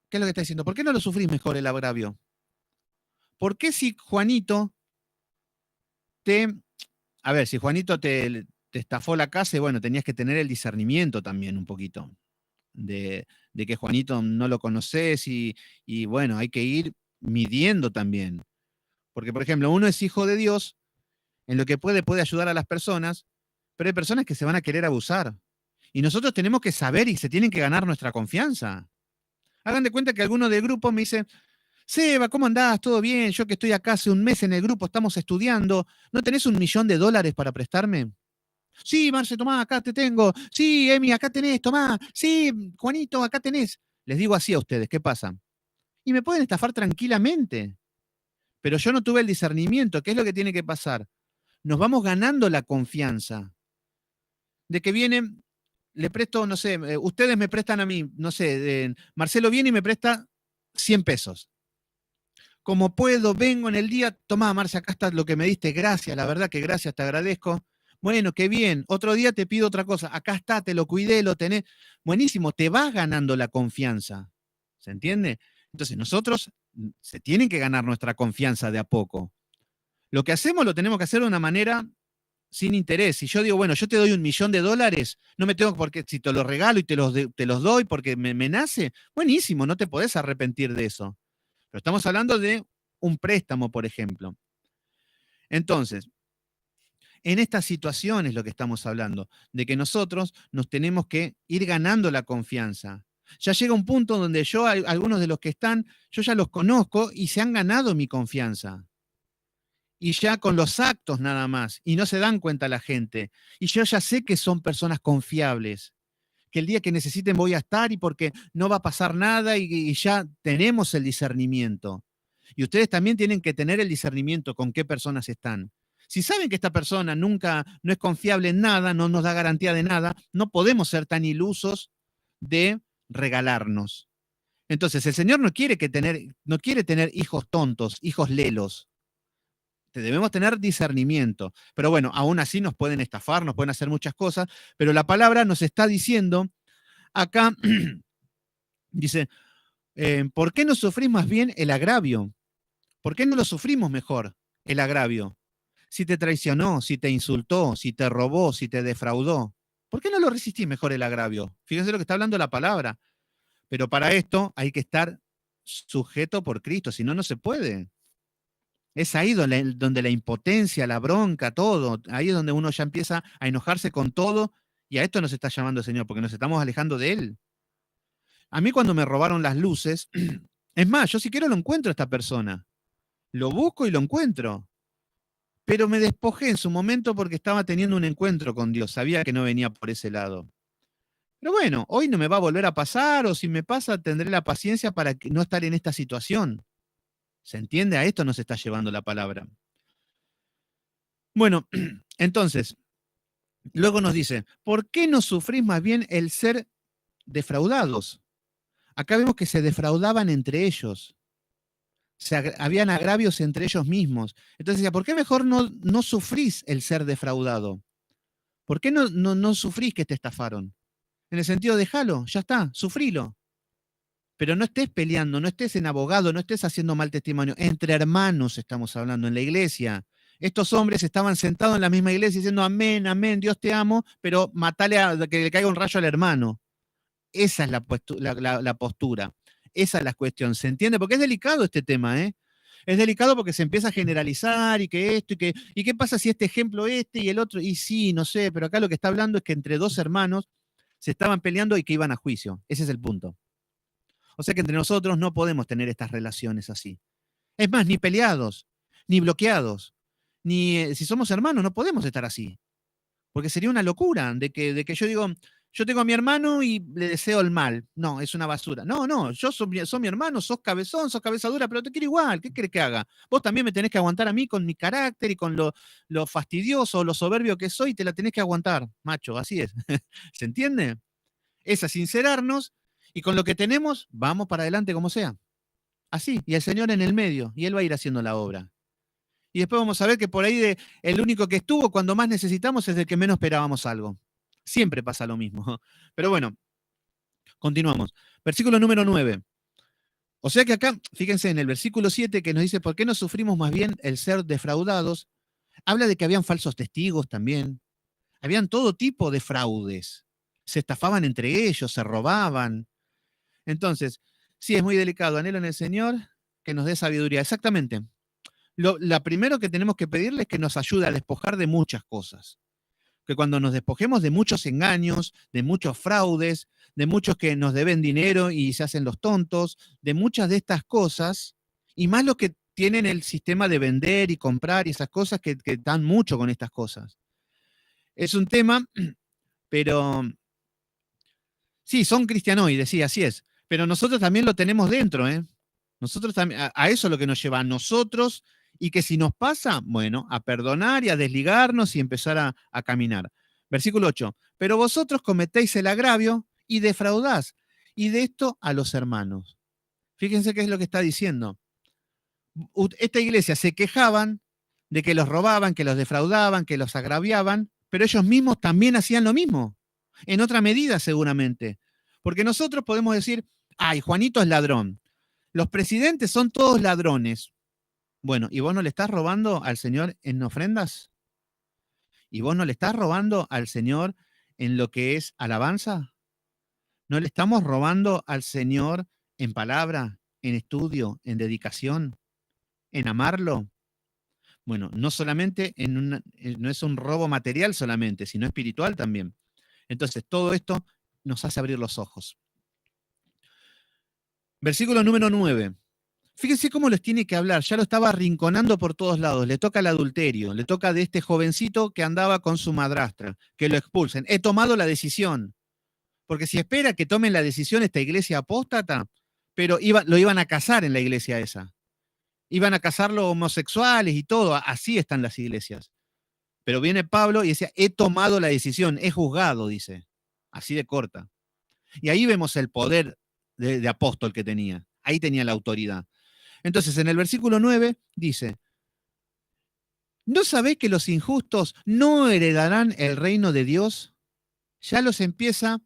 ¿Qué es lo que está diciendo? ¿Por qué no lo sufrís mejor el agravio? ¿Por qué si Juanito te... A ver, si Juanito te estafó la casa, y bueno, tenías que tener el discernimiento también un poquito de que Juanito no lo conoces y bueno, hay que ir midiendo también. Porque, por ejemplo, uno es hijo de Dios, en lo que puede ayudar a las personas, pero hay personas que se van a querer abusar. Y nosotros tenemos que saber y se tienen que ganar nuestra confianza. Hagan de cuenta que alguno del grupo me dice, Seba, ¿cómo andás? ¿Todo bien? Yo que estoy acá hace un mes en el grupo, estamos estudiando. ¿No tenés $1.000.000 para prestarme? Sí, Marce, tomá, acá te tengo. Sí, Emi, acá tenés, tomá. Sí, Juanito, acá tenés. Les digo así a ustedes, ¿qué pasa? Y me pueden estafar tranquilamente, pero yo no tuve el discernimiento. ¿Qué es lo que tiene que pasar? Nos vamos ganando la confianza de que vienen, le presto, no sé, ustedes me prestan a mí, no sé, Marcelo viene y me presta 100 pesos. Como puedo, vengo en el día, tomá, Marce, acá está lo que me diste, gracias, la verdad que gracias, te agradezco. Bueno, qué bien, otro día te pido otra cosa, acá está, te lo cuidé, lo tenés. Buenísimo, te vas ganando la confianza, ¿se entiende? Entonces nosotros se tienen que ganar nuestra confianza de a poco. Lo que hacemos lo tenemos que hacer de una manera sin interés. Si yo digo, bueno, yo te doy $1.000.000, no me tengo porque si te los regalo y te los doy porque me nace, buenísimo, no te podés arrepentir de eso. Pero estamos hablando de un préstamo, por ejemplo. Entonces, en estas situaciones lo que estamos hablando, de que nosotros nos tenemos que ir ganando la confianza. Ya llega un punto donde yo, algunos de los que están, yo ya los conozco y se han ganado mi confianza. Y ya con los actos nada más, y no se dan cuenta la gente. Y yo ya sé que son personas confiables, que el día que necesiten voy a estar y porque no va a pasar nada y ya tenemos el discernimiento. Y ustedes también tienen que tener el discernimiento con qué personas están. Si saben que esta persona nunca no es confiable en nada, no nos da garantía de nada, no podemos ser tan ilusos de regalarnos. Entonces, el Señor no quiere tener hijos tontos, hijos lelos. Debemos tener discernimiento. Pero bueno, aún así nos pueden estafar, nos pueden hacer muchas cosas, pero la palabra nos está diciendo acá, dice, ¿por qué no sufrís más bien el agravio? ¿Por qué no lo sufrimos mejor, el agravio? Si te traicionó, si te insultó, si te robó, si te defraudó, ¿por qué no lo resistís mejor el agravio? Fíjense lo que está hablando la palabra. Pero para esto hay que estar sujeto por Cristo, si no, no se puede. Es ahí donde la impotencia, la bronca, todo, ahí es donde uno ya empieza a enojarse con todo y a esto nos está llamando el Señor, porque nos estamos alejando de Él. A mí cuando me robaron las luces, es más, yo si quiero lo encuentro a esta persona, lo busco y lo encuentro, pero me despojé en su momento porque estaba teniendo un encuentro con Dios, sabía que no venía por ese lado. Pero bueno, hoy no me va a volver a pasar o si me pasa tendré la paciencia para no estar en esta situación. ¿Se entiende? A esto nos está llevando la palabra. Bueno, entonces, luego nos dice, ¿por qué no sufrís más bien el ser defraudados? Acá vemos que se defraudaban entre ellos. Habían agravios entre ellos mismos. Entonces decía, ¿por qué mejor no sufrís el ser defraudado? ¿Por qué no sufrís que te estafaron? En el sentido, déjalo, ya está, sufrilo. Pero no estés peleando, no estés en abogado, no estés haciendo mal testimonio. Entre hermanos estamos hablando, en la iglesia. Estos hombres estaban sentados en la misma iglesia diciendo, amén, amén, Dios te amo, pero matale a que le caiga un rayo al hermano. Esa es la postura. Esa es la cuestión. ¿Se entiende? Porque es delicado este tema, ¿eh? Es delicado porque se empieza a generalizar y que esto y qué pasa si este ejemplo este y el otro. Y sí, no sé, pero acá lo que está hablando es que entre dos hermanos se estaban peleando y que iban a juicio. Ese es el punto. O sea que entre nosotros no podemos tener estas relaciones así. Es más, ni peleados, ni bloqueados, ni si somos hermanos no podemos estar así. Porque sería una locura de que yo digo, yo tengo a mi hermano y le deseo el mal. No, es una basura. No, no, yo soy mi hermano, sos cabezón, sos cabeza dura, pero te quiero igual. ¿Qué querés que haga? Vos también me tenés que aguantar a mí con mi carácter y con lo fastidioso, lo soberbio que soy, te la tenés que aguantar, macho, así es. ¿Se entiende? Es a sincerarnos y con lo que tenemos, vamos para adelante como sea. Así, y el Señor en el medio, y Él va a ir haciendo la obra. Y después vamos a ver que por ahí el único que estuvo cuando más necesitamos es el que menos esperábamos algo. Siempre pasa lo mismo. Pero bueno, continuamos. Versículo número 9. O sea que acá, fíjense en el versículo 7 que nos dice, ¿por qué no sufrimos más bien el ser defraudados? Habla de que habían falsos testigos también. Habían todo tipo de fraudes. Se estafaban entre ellos, se robaban. Entonces, sí, es muy delicado. Anhelo en el Señor que nos dé sabiduría. Exactamente. La primero que tenemos que pedirle es que nos ayude a despojar de muchas cosas. Que cuando nos despojemos de muchos engaños, de muchos fraudes, de muchos que nos deben dinero y se hacen los tontos, de muchas de estas cosas, y más los que tienen el sistema de vender y comprar y esas cosas que dan mucho con estas cosas. Es un tema, pero sí, son cristianoides, sí, así es. Pero nosotros también lo tenemos dentro, ¿eh? Nosotros también, a eso es lo que nos lleva a nosotros, y que si nos pasa, bueno, a perdonar y a desligarnos y empezar a caminar. Versículo 8. Pero vosotros cometéis el agravio y defraudás, y de esto a los hermanos. Fíjense qué es lo que está diciendo. Esta iglesia se quejaban de que los robaban, que los defraudaban, que los agraviaban, pero ellos mismos también hacían lo mismo, en otra medida seguramente. Porque nosotros podemos decir, ay, Juanito es ladrón, los presidentes son todos ladrones. Bueno, ¿y vos no le estás robando al Señor en ofrendas? ¿Y vos no le estás robando al Señor en lo que es alabanza? ¿No le estamos robando al Señor en palabra, en estudio, en dedicación, en amarlo? Bueno, no solamente no es un robo material solamente, sino espiritual también. Entonces, todo esto nos hace abrir los ojos. Versículo número 9. Fíjense cómo les tiene que hablar, ya lo estaba arrinconando por todos lados, le toca el adulterio, le toca de este jovencito que andaba con su madrastra, que lo expulsen. He tomado la decisión, porque si espera que tomen la decisión esta iglesia apóstata, pero lo iban a casar en la iglesia esa. Iban a casar los homosexuales y todo, así están las iglesias. Pero viene Pablo y decía, he tomado la decisión, he juzgado, dice, así de corta. Y ahí vemos el poder de apóstol que tenía, ahí tenía la autoridad. Entonces, en el versículo 9 dice, ¿no sabéis que los injustos no heredarán el reino de Dios? Ya los empieza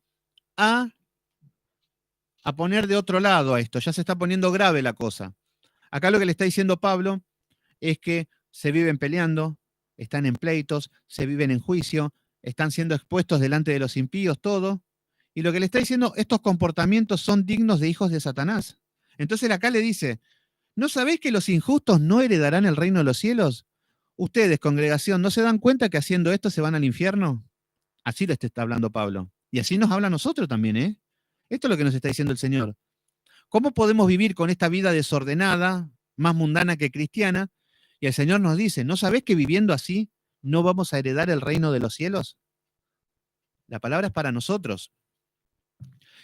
a, a poner de otro lado a esto, ya se está poniendo grave la cosa. Acá lo que le está diciendo Pablo es que se viven peleando, están en pleitos, se viven en juicio, están siendo expuestos delante de los impíos, todo. Y lo que le está diciendo, estos comportamientos son dignos de hijos de Satanás. Entonces acá le dice, ¿no sabéis que los injustos no heredarán el reino de los cielos? Ustedes, congregación, ¿no se dan cuenta que haciendo esto se van al infierno? Así les está hablando Pablo. Y así nos habla a nosotros también, ¿eh? Esto es lo que nos está diciendo el Señor. ¿Cómo podemos vivir con esta vida desordenada, más mundana que cristiana? Y el Señor nos dice, ¿no sabés que viviendo así no vamos a heredar el reino de los cielos? La palabra es para nosotros.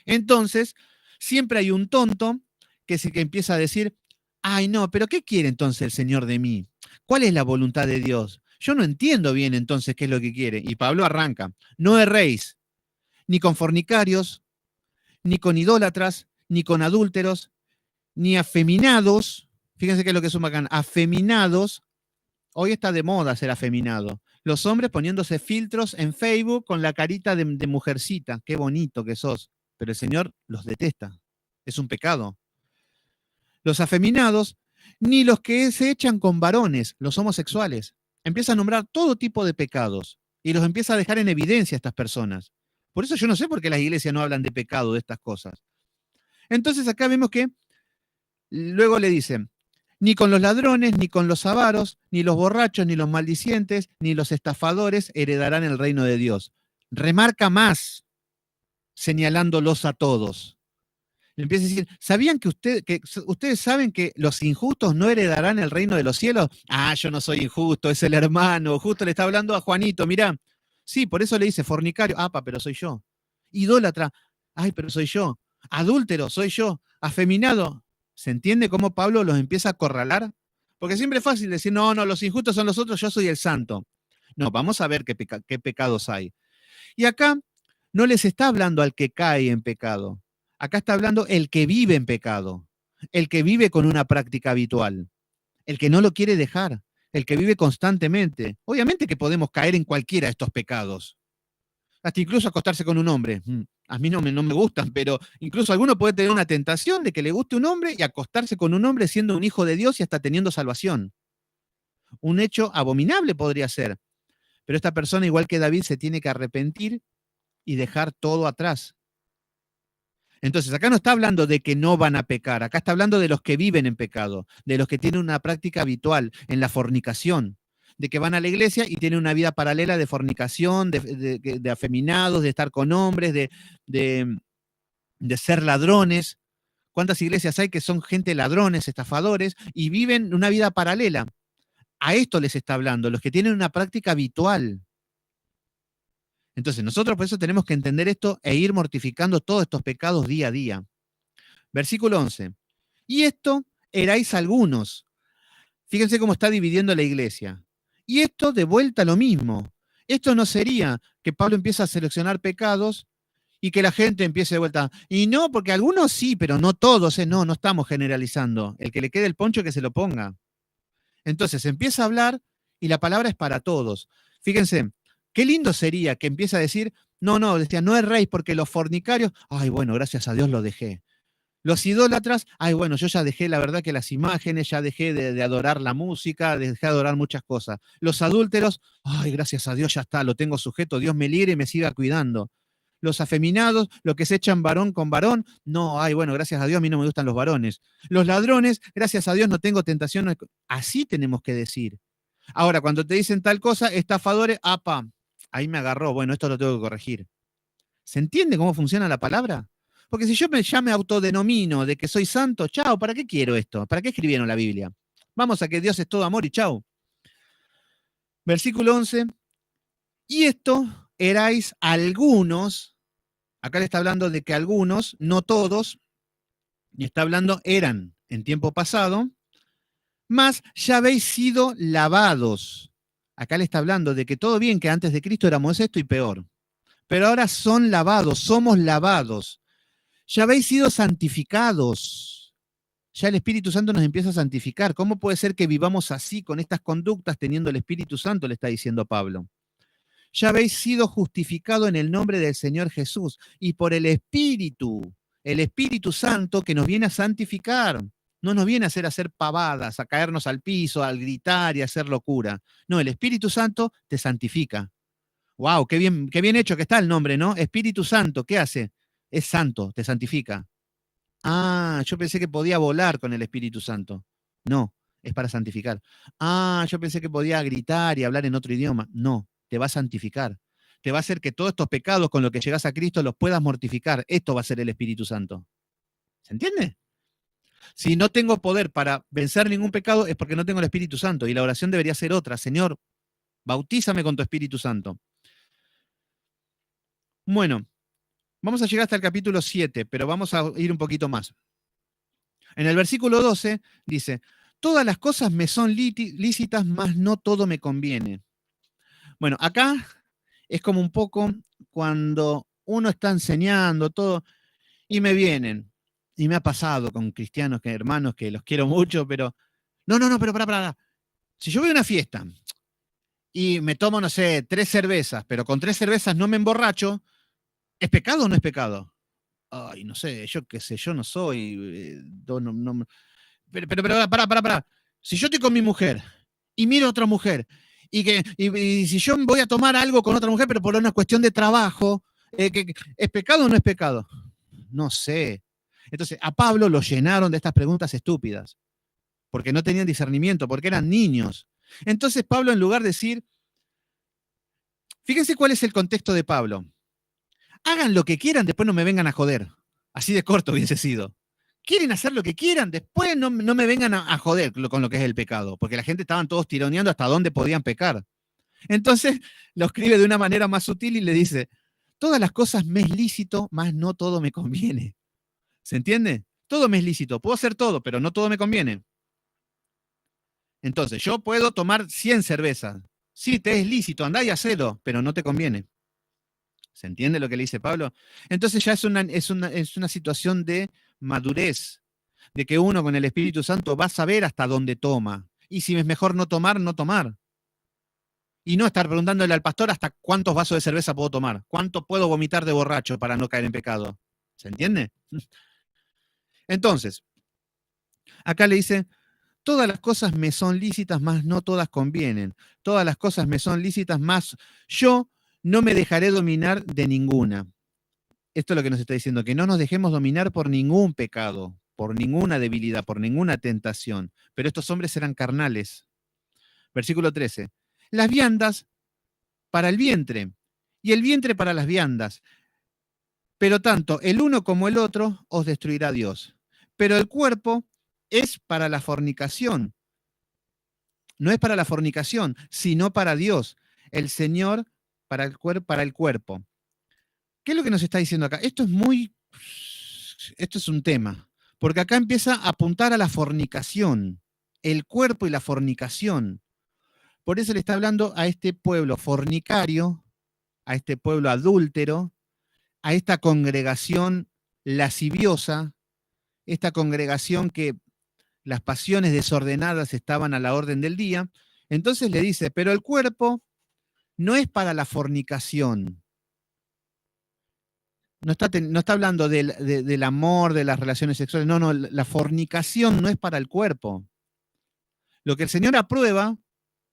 Entonces, siempre hay un tonto que empieza a decir, ay no, pero ¿qué quiere entonces el Señor de mí? ¿Cuál es la voluntad de Dios? Yo no entiendo bien entonces qué es lo que quiere. Y Pablo arranca, no erréis, ni con fornicarios, ni con idólatras, ni con adúlteros, ni afeminados. Fíjense qué es lo que es un bacán. Afeminados. Hoy está de moda ser afeminado. Los hombres poniéndose filtros en Facebook con la carita de mujercita. Qué bonito que sos. Pero el Señor los detesta. Es un pecado. Los afeminados, ni los que se echan con varones, los homosexuales. Empieza a nombrar todo tipo de pecados y los empieza a dejar en evidencia a estas personas. Por eso yo no sé por qué las iglesias no hablan de pecado, de estas cosas. Entonces acá vemos que luego le dicen, ni con los ladrones, ni con los avaros, ni los borrachos, ni los maldicientes, ni los estafadores heredarán el reino de Dios. Remarca más, señalándolos a todos. Le empieza a decir, ¿sabían que ustedes saben que los injustos no heredarán el reino de los cielos? Ah, yo no soy injusto, es el hermano. Justo le está hablando a Juanito, mirá. Sí, por eso le dice fornicario, pero soy yo. Idólatra, ay, pero soy yo. Adúltero, soy yo. Afeminado. ¿Se entiende cómo Pablo los empieza a acorralar? Porque siempre es fácil decir, no, los injustos son los otros, yo soy el santo. No, vamos a ver qué pecados hay. Y acá no les está hablando al que cae en pecado. Acá está hablando el que vive en pecado, el que vive con una práctica habitual, el que no lo quiere dejar, el que vive constantemente. Obviamente que podemos caer en cualquiera de estos pecados. Hasta incluso acostarse con un hombre. A mí no me gustan, pero incluso alguno puede tener una tentación de que le guste un hombre y acostarse con un hombre siendo un hijo de Dios y hasta teniendo salvación. Un hecho abominable podría ser. Pero esta persona, igual que David, se tiene que arrepentir y dejar todo atrás. Entonces, acá no está hablando de que no van a pecar, acá está hablando de los que viven en pecado, de los que tienen una práctica habitual en la fornicación, de que van a la iglesia y tienen una vida paralela de fornicación, de afeminados, de estar con hombres, de, de ser ladrones. ¿Cuántas iglesias hay que son gente ladrones, estafadores, y viven una vida paralela? A esto les está hablando, los que tienen una práctica habitual. Entonces, nosotros por eso tenemos que entender esto e ir mortificando todos estos pecados día a día. Versículo 11. Y esto erais algunos. Fíjense cómo está dividiendo la iglesia. Y esto de vuelta lo mismo. Esto no sería que Pablo empiece a seleccionar pecados y que la gente empiece de vuelta. Y no, porque algunos sí, pero no todos. No estamos generalizando. El que le quede el poncho que se lo ponga. Entonces empieza a hablar y la palabra es para todos. Fíjense, qué lindo sería que empiece a decir, decía, no erréis porque los fornicarios, ay, bueno, gracias a Dios lo dejé. Los idólatras, ay, bueno, yo ya dejé la verdad que las imágenes, ya dejé de adorar la música, dejé de adorar muchas cosas. Los adúlteros, ay, gracias a Dios ya está, lo tengo sujeto, Dios me libre y me siga cuidando. Los afeminados, los que se echan varón con varón, no, ay, bueno, gracias a Dios a mí no me gustan los varones. Los ladrones, gracias a Dios no tengo tentación. Así tenemos que decir. Ahora, cuando te dicen tal cosa, estafadores, apa, ahí me agarró, bueno, esto lo tengo que corregir. ¿Se entiende cómo funciona la palabra? Porque si yo ya me autodenomino de que soy santo, chao, ¿para qué quiero esto? ¿Para qué escribieron la Biblia? Vamos a que Dios es todo amor y chao. Versículo 11. Y esto erais algunos, acá le está hablando de que algunos, no todos, y está hablando eran en tiempo pasado, mas ya habéis sido lavados. Acá le está hablando de que todo bien que antes de Cristo éramos esto y peor, pero ahora son lavados, somos lavados. Ya habéis sido santificados. Ya el Espíritu Santo nos empieza a santificar. ¿Cómo puede ser que vivamos así, con estas conductas, teniendo el Espíritu Santo? Le está diciendo Pablo. Ya habéis sido justificados en el nombre del Señor Jesús y por el Espíritu Santo que nos viene a santificar. No nos viene a hacer pavadas, a caernos al piso, al gritar y a hacer locura. No, el Espíritu Santo te santifica. ¡Wow! Qué bien hecho que está el nombre, ¿no? Espíritu Santo, ¿qué hace? Es santo, te santifica. Ah, yo pensé que podía volar con el Espíritu Santo. No, es para santificar. Ah, yo pensé que podía gritar y hablar en otro idioma. No, te va a santificar. Te va a hacer que todos estos pecados con los que llegas a Cristo los puedas mortificar. Esto va a ser el Espíritu Santo. ¿Se entiende? Si no tengo poder para vencer ningún pecado es porque no tengo el Espíritu Santo y la oración debería ser otra. Señor, bautízame con tu Espíritu Santo. Bueno, vamos a llegar hasta el capítulo 7, pero vamos a ir un poquito más. En el versículo 12 dice, todas las cosas me son lícitas, mas no todo me conviene. Bueno, acá es como un poco cuando uno está enseñando todo y me vienen, y me ha pasado con cristianos, hermanos que los quiero mucho, pero pero para. Si yo voy a una fiesta y me tomo, no sé, 3 cervezas, pero con 3 cervezas no me emborracho, ¿es pecado o no es pecado? Ay, no sé, yo qué sé, yo no soy, pero para. Si yo estoy con mi mujer y miro a otra mujer y si yo voy a tomar algo con otra mujer, pero por una cuestión de trabajo, ¿es pecado o no es pecado? No sé. Entonces, a Pablo lo llenaron de estas preguntas estúpidas, porque no tenían discernimiento, porque eran niños. Entonces, Pablo, en lugar de decir, fíjense cuál es el contexto de Pablo. Hagan lo que quieran, después no me vengan a joder. Así de corto hubiese sido. Quieren hacer lo que quieran, después no me vengan a joder con lo que es el pecado, porque la gente estaban todos tironeando hasta dónde podían pecar. Entonces lo escribe de una manera más sutil y le dice, todas las cosas me es lícito, mas no todo me conviene. ¿Se entiende? Todo me es lícito, puedo hacer todo, pero no todo me conviene. Entonces, yo puedo tomar 100 cervezas. Sí, te es lícito, andá y hacelo, pero no te conviene. ¿Se entiende lo que le dice Pablo? Entonces ya es una situación de madurez, de que uno con el Espíritu Santo va a saber hasta dónde toma Y si es mejor no tomar, no tomar. Y no estar preguntándole al pastor hasta cuántos vasos de cerveza puedo tomar, cuánto puedo vomitar de borracho para no caer en pecado. ¿Se entiende? Entonces, acá le dice, todas las cosas me son lícitas, mas no todas convienen. Todas las cosas me son lícitas, mas yo no me dejaré dominar de ninguna. Esto es lo que nos está diciendo, que no nos dejemos dominar por ningún pecado, por ninguna debilidad, por ninguna tentación. Pero estos hombres eran carnales. Versículo 13. Las viandas para el vientre y el vientre para las viandas. Pero tanto el uno como el otro os destruirá Dios. Pero el cuerpo es para la fornicación. No es para la fornicación, sino para Dios. El Señor para el cuerpo. ¿Qué es lo que nos está diciendo acá? Esto es un tema, porque acá empieza a apuntar a la fornicación, el cuerpo y la fornicación. Por eso le está hablando a este pueblo fornicario, a este pueblo adúltero, a esta congregación lasciviosa, esta congregación que las pasiones desordenadas estaban a la orden del día. Entonces le dice, pero el cuerpo no es para la fornicación. No está hablando del amor, de las relaciones sexuales. No, la fornicación no es para el cuerpo. Lo que el Señor aprueba,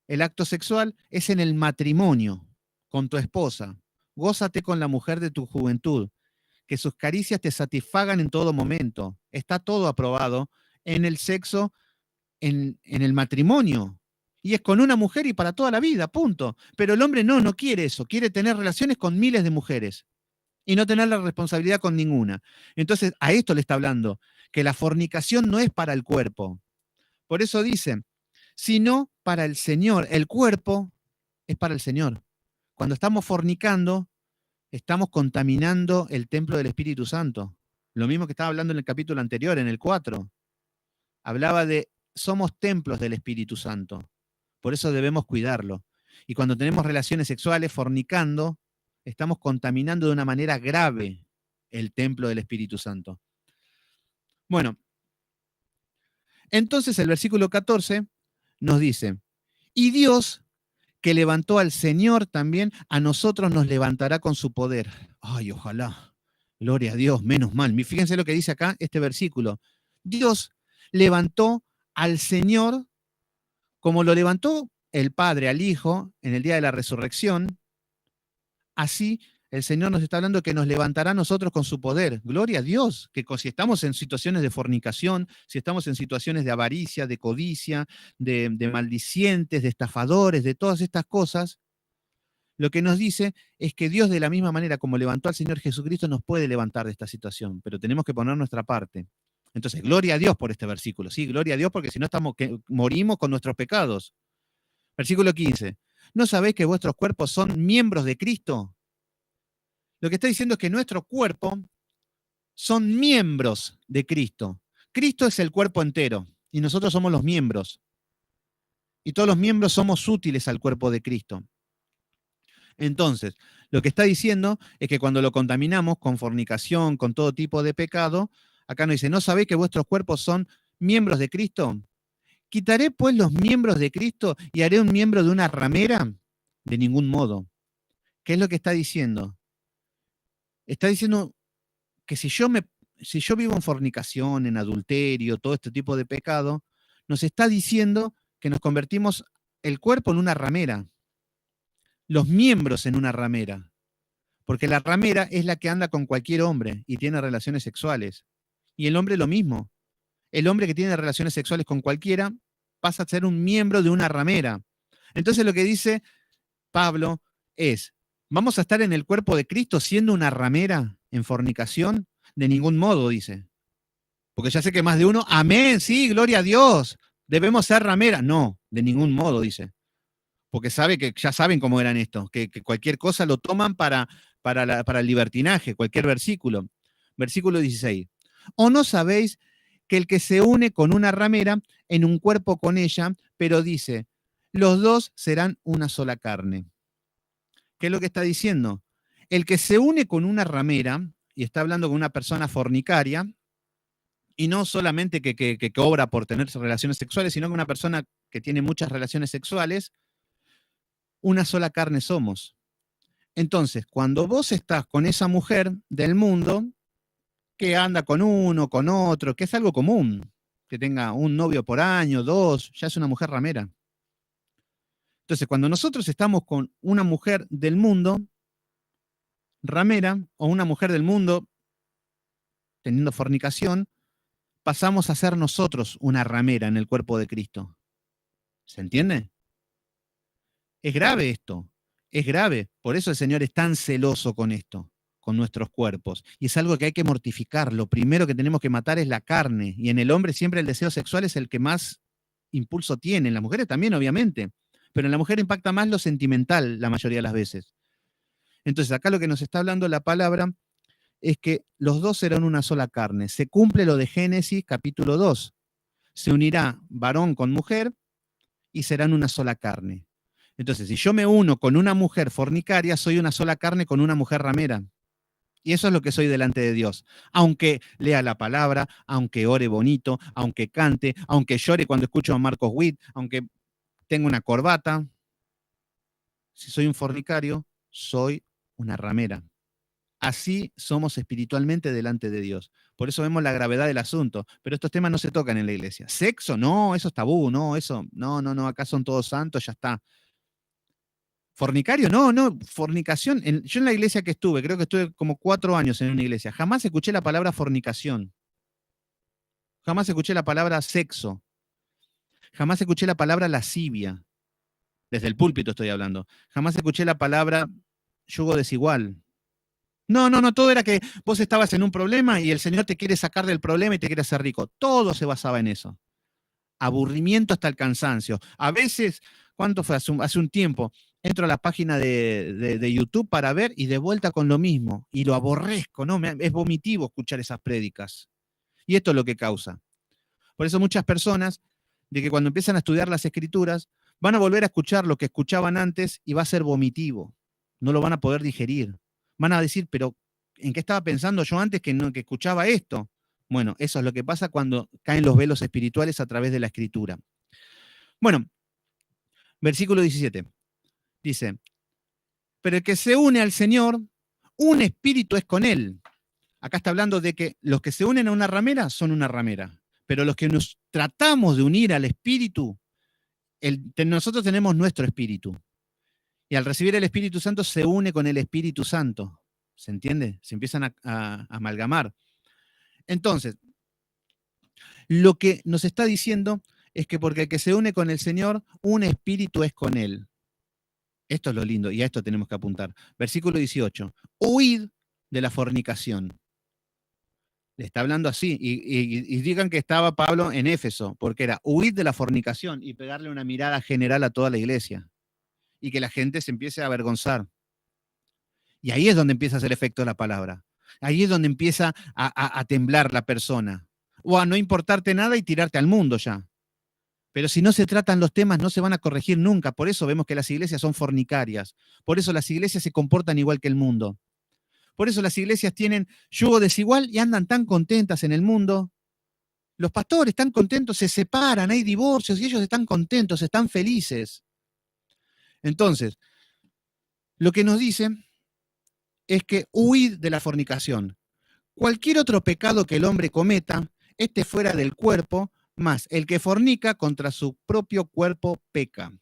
el acto sexual, es en el matrimonio, con tu esposa. Gózate con la mujer de tu juventud, que sus caricias te satisfagan en todo momento. Está todo aprobado en el sexo, en el matrimonio. Y es con una mujer y para toda la vida, punto. Pero el hombre no quiere eso. Quiere tener relaciones con miles de mujeres y no tener la responsabilidad con ninguna. Entonces, a esto le está hablando, que la fornicación no es para el cuerpo. Por eso dice, sino para el Señor. El cuerpo es para el Señor. Cuando estamos fornicando, estamos contaminando el templo del Espíritu Santo. Lo mismo que estaba hablando en el capítulo anterior, en el 4. Hablaba de, somos templos del Espíritu Santo. Por eso debemos cuidarlo. Y cuando tenemos relaciones sexuales fornicando, estamos contaminando de una manera grave el templo del Espíritu Santo. Bueno, entonces el versículo 14 nos dice, y Dios, que levantó al Señor también, a nosotros nos levantará con su poder. Ay, ojalá. Gloria a Dios, menos mal. Fíjense lo que dice acá este versículo. Dios levantó al Señor como lo levantó el Padre al Hijo en el día de la resurrección. Así el Señor nos está hablando que nos levantará a nosotros con su poder. Gloria a Dios, que si estamos en situaciones de fornicación, si estamos en situaciones de avaricia, de codicia, de maldicientes, de estafadores, de todas estas cosas, lo que nos dice es que Dios, de la misma manera como levantó al Señor Jesucristo, nos puede levantar de esta situación, pero tenemos que poner nuestra parte. Entonces, gloria a Dios por este versículo, sí, gloria a Dios, porque si no morimos con nuestros pecados. Versículo 15. ¿No sabéis que vuestros cuerpos son miembros de Cristo? Lo que está diciendo es que nuestro cuerpo son miembros de Cristo. Cristo es el cuerpo entero y nosotros somos los miembros. Y todos los miembros somos útiles al cuerpo de Cristo. Entonces, lo que está diciendo es que cuando lo contaminamos con fornicación, con todo tipo de pecado, acá nos dice, ¿no sabéis que vuestros cuerpos son miembros de Cristo? ¿Quitaré pues los miembros de Cristo y haré un miembro de una ramera? De ningún modo. ¿Qué es lo que está diciendo? Está diciendo que si yo vivo en fornicación, en adulterio, todo este tipo de pecado, nos está diciendo que nos convertimos el cuerpo en una ramera, los miembros en una ramera, porque la ramera es la que anda con cualquier hombre y tiene relaciones sexuales. Y el hombre lo mismo. El hombre que tiene relaciones sexuales con cualquiera pasa a ser un miembro de una ramera. Entonces lo que dice Pablo es, ¿vamos a estar en el cuerpo de Cristo siendo una ramera en fornicación? De ningún modo, dice. Porque ya sé que más de uno, amén, sí, gloria a Dios, debemos ser ramera. No, de ningún modo, dice. Porque ya saben cómo eran estos, que cualquier cosa lo toman para el libertinaje, cualquier versículo. Versículo 16. ¿O no sabéis que el que se une con una ramera en un cuerpo con ella, pero dice, los dos serán una sola carne? ¿Qué es lo que está diciendo? El que se une con una ramera, y está hablando con una persona fornicaria, y no solamente que obra por tener relaciones sexuales, sino con una persona que tiene muchas relaciones sexuales, una sola carne somos. Entonces, cuando vos estás con esa mujer del mundo, que anda con uno, con otro, que es algo común, que tenga un novio por año, dos, ya es una mujer ramera. Entonces, cuando nosotros estamos con una mujer del mundo, ramera, o una mujer del mundo teniendo fornicación, pasamos a ser nosotros una ramera en el cuerpo de Cristo. ¿Se entiende? Es grave esto, es grave. Por eso el Señor es tan celoso con esto, con nuestros cuerpos. Y es algo que hay que mortificar. Lo primero que tenemos que matar es la carne. Y en el hombre siempre el deseo sexual es el que más impulso tiene. En las mujeres también, obviamente. Pero en la mujer impacta más lo sentimental la mayoría de las veces. Entonces, acá lo que nos está hablando la palabra es que los dos serán una sola carne. Se cumple lo de Génesis capítulo 2. Se unirá varón con mujer y serán una sola carne. Entonces, si yo me uno con una mujer fornicaria, soy una sola carne con una mujer ramera. Y eso es lo que soy delante de Dios. Aunque lea la palabra, aunque ore bonito, aunque cante, aunque llore cuando escucho a Marcos Witt, aunque tenga una corbata, si soy un fornicario, soy una ramera. Así somos espiritualmente delante de Dios. Por eso vemos la gravedad del asunto. Pero estos temas no se tocan en la iglesia. Sexo, no, eso es tabú, no, eso, no, acá son todos santos, ya está. Fornicario, no, fornicación. Yo en la iglesia que estuve, creo que estuve como 4 años en una iglesia, jamás escuché la palabra fornicación. Jamás escuché la palabra sexo. Jamás escuché la palabra lascivia. Desde el púlpito estoy hablando. Jamás escuché la palabra yugo desigual. No, todo era que vos estabas en un problema y el Señor te quiere sacar del problema y te quiere hacer rico. Todo se basaba en eso. Aburrimiento hasta el cansancio. A veces, ¿cuánto fue? Hace un tiempo, entro a la página de YouTube para ver y de vuelta con lo mismo. Y lo aborrezco, ¿no? Es vomitivo escuchar esas prédicas. Y esto es lo que causa. Por eso muchas personas, de que cuando empiezan a estudiar las escrituras, van a volver a escuchar lo que escuchaban antes y va a ser vomitivo. No lo van a poder digerir. Van a decir, pero ¿en qué estaba pensando yo antes que escuchaba esto? Bueno, eso es lo que pasa cuando caen los velos espirituales a través de la escritura. Bueno, versículo 17. Dice, pero el que se une al Señor, un espíritu es con él. Acá está hablando de que los que se unen a una ramera son una ramera, pero los que nos tratamos de unir al espíritu, nosotros tenemos nuestro espíritu. Y al recibir el Espíritu Santo se une con el Espíritu Santo. ¿Se entiende? Se empiezan a amalgamar. Entonces, lo que nos está diciendo es que porque el que se une con el Señor, un espíritu es con él. Esto es lo lindo y a esto tenemos que apuntar. Versículo 18. Huid de la fornicación. Le está hablando así. Y digan que estaba Pablo en Éfeso, porque era huid de la fornicación y pegarle una mirada general a toda la iglesia. Y que la gente se empiece a avergonzar. Y ahí es donde empieza a hacer efecto la palabra. Ahí es donde empieza a temblar la persona. O a no importarte nada y tirarte al mundo ya. Pero si no se tratan los temas, no se van a corregir nunca. Por eso vemos que las iglesias son fornicarias. Por eso las iglesias se comportan igual que el mundo. Por eso las iglesias tienen yugo desigual y andan tan contentas en el mundo. Los pastores están contentos, se separan, hay divorcios y ellos están contentos, están felices. Entonces, lo que nos dice es que huid de la fornicación. Cualquier otro pecado que el hombre cometa, esté fuera del cuerpo, más el que fornica contra su propio cuerpo peca.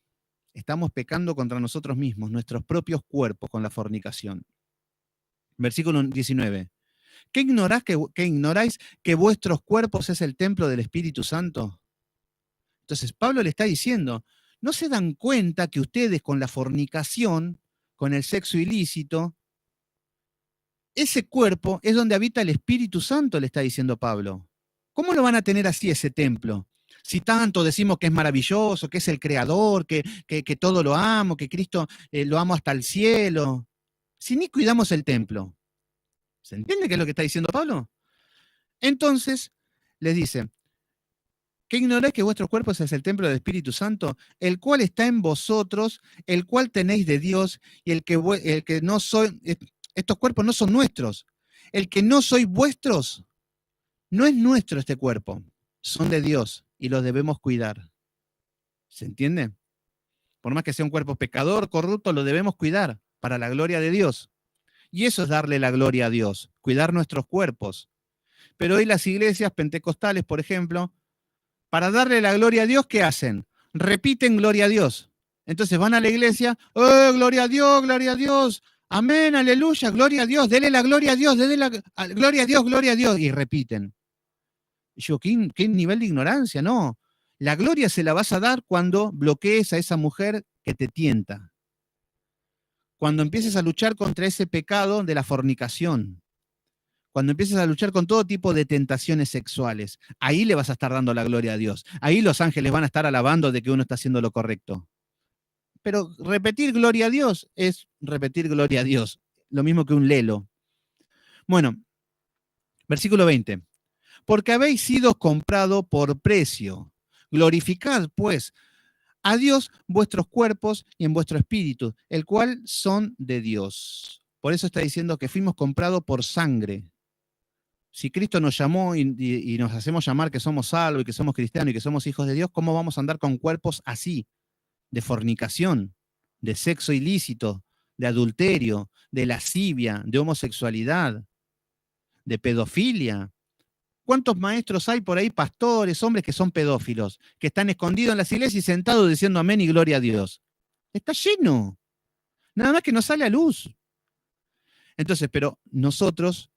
Estamos pecando contra nosotros mismos, nuestros propios cuerpos con la fornicación. Versículo 19. ¿Qué ignoráis que vuestros cuerpos es el templo del Espíritu Santo? Entonces Pablo le está diciendo, ¿no se dan cuenta que ustedes con la fornicación, con el sexo ilícito, ese cuerpo es donde habita el Espíritu Santo, le está diciendo Pablo? ¿Cómo lo van a tener así ese templo? Si tanto decimos que es maravilloso, que es el creador, que todo lo amo, que Cristo lo amo hasta el cielo. Si ni cuidamos el templo. ¿Se entiende qué es lo que está diciendo Pablo? Entonces, les dice, ¿qué ignoráis que vuestros cuerpos es el templo del Espíritu Santo, el cual está en vosotros, el cual tenéis de Dios, y el que no soy, estos cuerpos no son nuestros. El que no sois vuestros, no es nuestro este cuerpo, son de Dios y los debemos cuidar. ¿Se entiende? Por más que sea un cuerpo pecador, corrupto, lo debemos cuidar para la gloria de Dios. Y eso es darle la gloria a Dios, cuidar nuestros cuerpos. Pero hoy las iglesias pentecostales, por ejemplo, para darle la gloria a Dios, ¿qué hacen? Repiten gloria a Dios. Entonces van a la iglesia, ¡oh, gloria a Dios! Amén, aleluya, gloria a Dios, dele la gloria a Dios, dele la gloria a Dios, y repiten. Y yo, ¿qué nivel de ignorancia? No. La gloria se la vas a dar cuando bloquees a esa mujer que te tienta. Cuando empieces a luchar contra ese pecado de la fornicación. Cuando empieces a luchar con todo tipo de tentaciones sexuales. Ahí le vas a estar dando la gloria a Dios. Ahí los ángeles van a estar alabando de que uno está haciendo lo correcto. Pero repetir gloria a Dios es repetir gloria a Dios. Lo mismo que un lelo. Bueno, versículo 20. Porque habéis sido comprado por precio. Glorificad, pues, a Dios vuestros cuerpos y en vuestro espíritu, el cual son de Dios. Por eso está diciendo que fuimos comprados por sangre. Si Cristo nos llamó y nos hacemos llamar que somos salvos y que somos cristianos y que somos hijos de Dios, ¿cómo vamos a andar con cuerpos así? De fornicación, de sexo ilícito, de adulterio, de lascivia, de homosexualidad, de pedofilia. ¿Cuántos maestros hay por ahí, pastores, hombres que son pedófilos, que están escondidos en las iglesias y sentados diciendo amén y gloria a Dios? Está lleno. Nada más que no sale a luz. Entonces, pero nosotros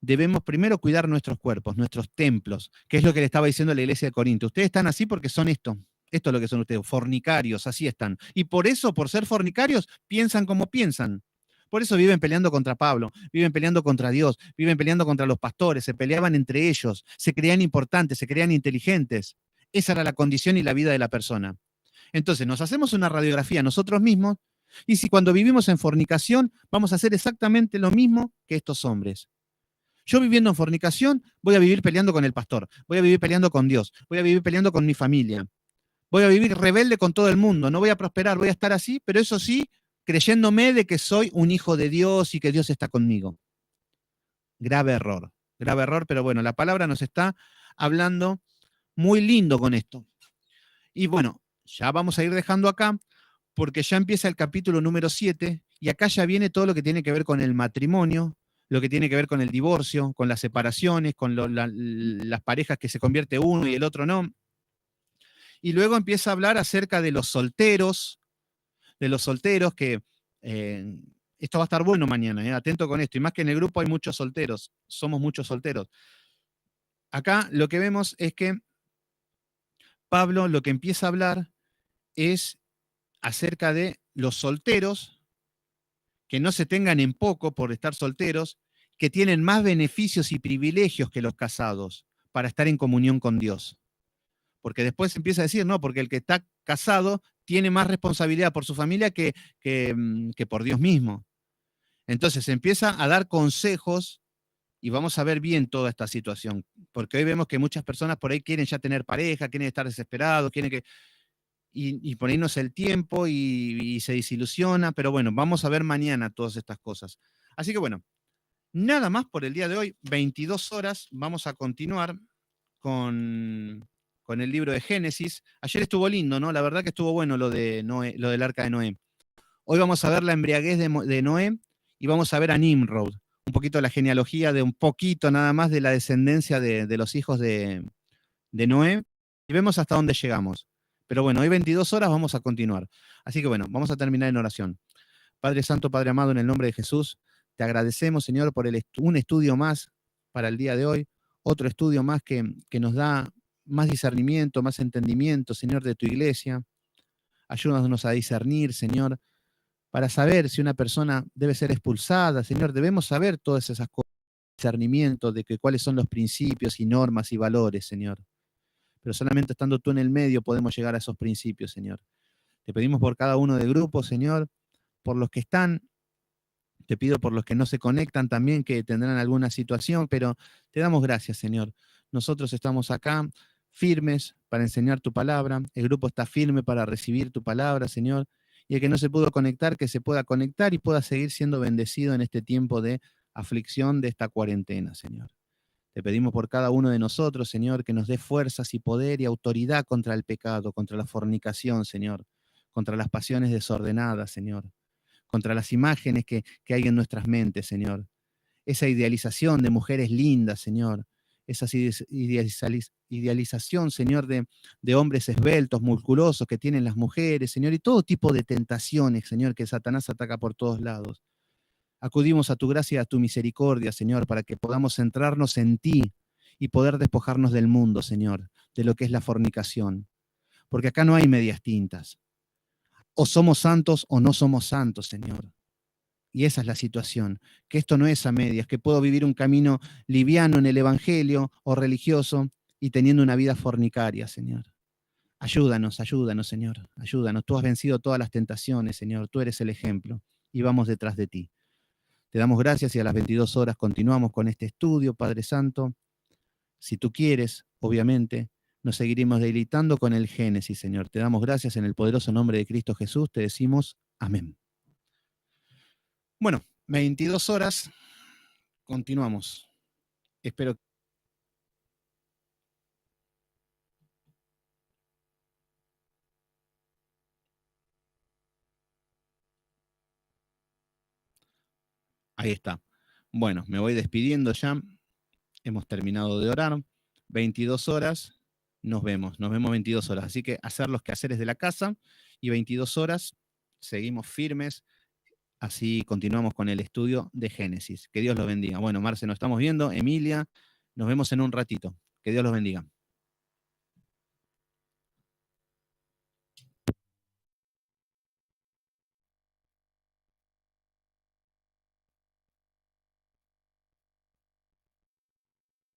debemos primero cuidar nuestros cuerpos, nuestros templos, que es lo que le estaba diciendo a la iglesia de Corinto. Ustedes están así porque son esto. Esto es lo que son ustedes, fornicarios, así están. Y por eso, por ser fornicarios, piensan como piensan. Por eso viven peleando contra Pablo, viven peleando contra Dios, viven peleando contra los pastores, se peleaban entre ellos, se creían importantes, se creían inteligentes. Esa era la condición y la vida de la persona. Entonces, nos hacemos una radiografía nosotros mismos y si cuando vivimos en fornicación vamos a hacer exactamente lo mismo que estos hombres. Yo viviendo en fornicación voy a vivir peleando con el pastor, voy a vivir peleando con Dios, voy a vivir peleando con mi familia, voy a vivir rebelde con todo el mundo, no voy a prosperar, voy a estar así, pero eso sí, creyéndome de que soy un hijo de Dios y que Dios está conmigo. Grave error, pero bueno, la palabra nos está hablando muy lindo con esto. Y bueno, ya vamos a ir dejando acá, porque ya empieza el capítulo número 7, y acá ya viene todo lo que tiene que ver con el matrimonio, lo que tiene que ver con el divorcio, con las separaciones, con las parejas que se convierte uno y el otro no. Y luego empieza a hablar acerca de los solteros que esto va a estar bueno mañana, atento con esto, y más que en el grupo hay muchos solteros, somos muchos solteros. Acá lo que vemos es que Pablo lo que empieza a hablar es acerca de los solteros, que no se tengan en poco por estar solteros, que tienen más beneficios y privilegios que los casados para estar en comunión con Dios. Porque después empieza a decir, no, porque el que está casado tiene más responsabilidad por su familia que por Dios mismo. Entonces empieza a dar consejos y vamos a ver bien toda esta situación, porque hoy vemos que muchas personas por ahí quieren ya tener pareja, quieren estar desesperados, quieren que... Y ponernos el tiempo y se desilusiona, pero bueno, vamos a ver mañana todas estas cosas. Así que bueno, nada más por el día de hoy, 22 horas, vamos a continuar con el libro de Génesis. Ayer estuvo lindo, ¿no? La verdad que estuvo bueno lo de Noé, lo del arca de Noé. Hoy vamos a ver la embriaguez de Noé y vamos a ver a Nimrod, un poquito la genealogía de un poquito nada más de la descendencia de los hijos de Noé y vemos hasta dónde llegamos. Pero bueno, hoy 22 horas vamos a continuar. Así que bueno, vamos a terminar en oración. Padre Santo, Padre amado, en el nombre de Jesús, te agradecemos, Señor, por un estudio más para el día de hoy, otro estudio más que nos da más discernimiento, más entendimiento, Señor, de tu iglesia. Ayúdanos a discernir, Señor, para saber si una persona debe ser expulsada, Señor, debemos saber todas esas cosas, discernimiento de que cuáles son los principios y normas y valores, Señor. Pero solamente estando tú en el medio podemos llegar a esos principios, Señor. Te pedimos por cada uno del grupo, Señor, por los que están, te pido por los que no se conectan también, que tendrán alguna situación, pero te damos gracias, Señor. Nosotros estamos acá firmes para enseñar tu palabra, el grupo está firme para recibir tu palabra, Señor, y el que no se pudo conectar, que se pueda conectar y pueda seguir siendo bendecido en este tiempo de aflicción de esta cuarentena, Señor. Te pedimos por cada uno de nosotros, Señor, que nos dé fuerzas y poder y autoridad contra el pecado, contra la fornicación, Señor, contra las pasiones desordenadas, Señor, contra las imágenes que hay en nuestras mentes, Señor. Esa idealización de mujeres lindas, Señor. Esa idealización, Señor, de hombres esbeltos, musculosos que tienen las mujeres, Señor, y todo tipo de tentaciones, Señor, que Satanás ataca por todos lados. Acudimos a tu gracia y a tu misericordia, Señor, para que podamos centrarnos en ti y poder despojarnos del mundo, Señor, de lo que es la fornicación. Porque acá no hay medias tintas. O somos santos o no somos santos, Señor. Y esa es la situación, que esto no es a medias, que puedo vivir un camino liviano en el Evangelio o religioso y teniendo una vida fornicaria, Señor. Ayúdanos, ayúdanos, Señor, ayúdanos. Tú has vencido todas las tentaciones, Señor. Tú eres el ejemplo y vamos detrás de ti. Te damos gracias y a las 22 horas continuamos con este estudio, Padre Santo. Si tú quieres, obviamente, nos seguiremos deleitando con el Génesis, Señor. Te damos gracias en el poderoso nombre de Cristo Jesús. Te decimos amén. Bueno, 22 horas, continuamos. Espero. Ahí está. Bueno, me voy despidiendo ya. Hemos terminado de orar. 22 horas, nos vemos. Nos vemos 22 horas. Así que hacer los quehaceres de la casa y 22 horas seguimos firmes. Así continuamos con el estudio de Génesis. Que Dios los bendiga. Bueno, Marce, nos estamos viendo. Emilia, nos vemos en un ratito. Que Dios los bendiga.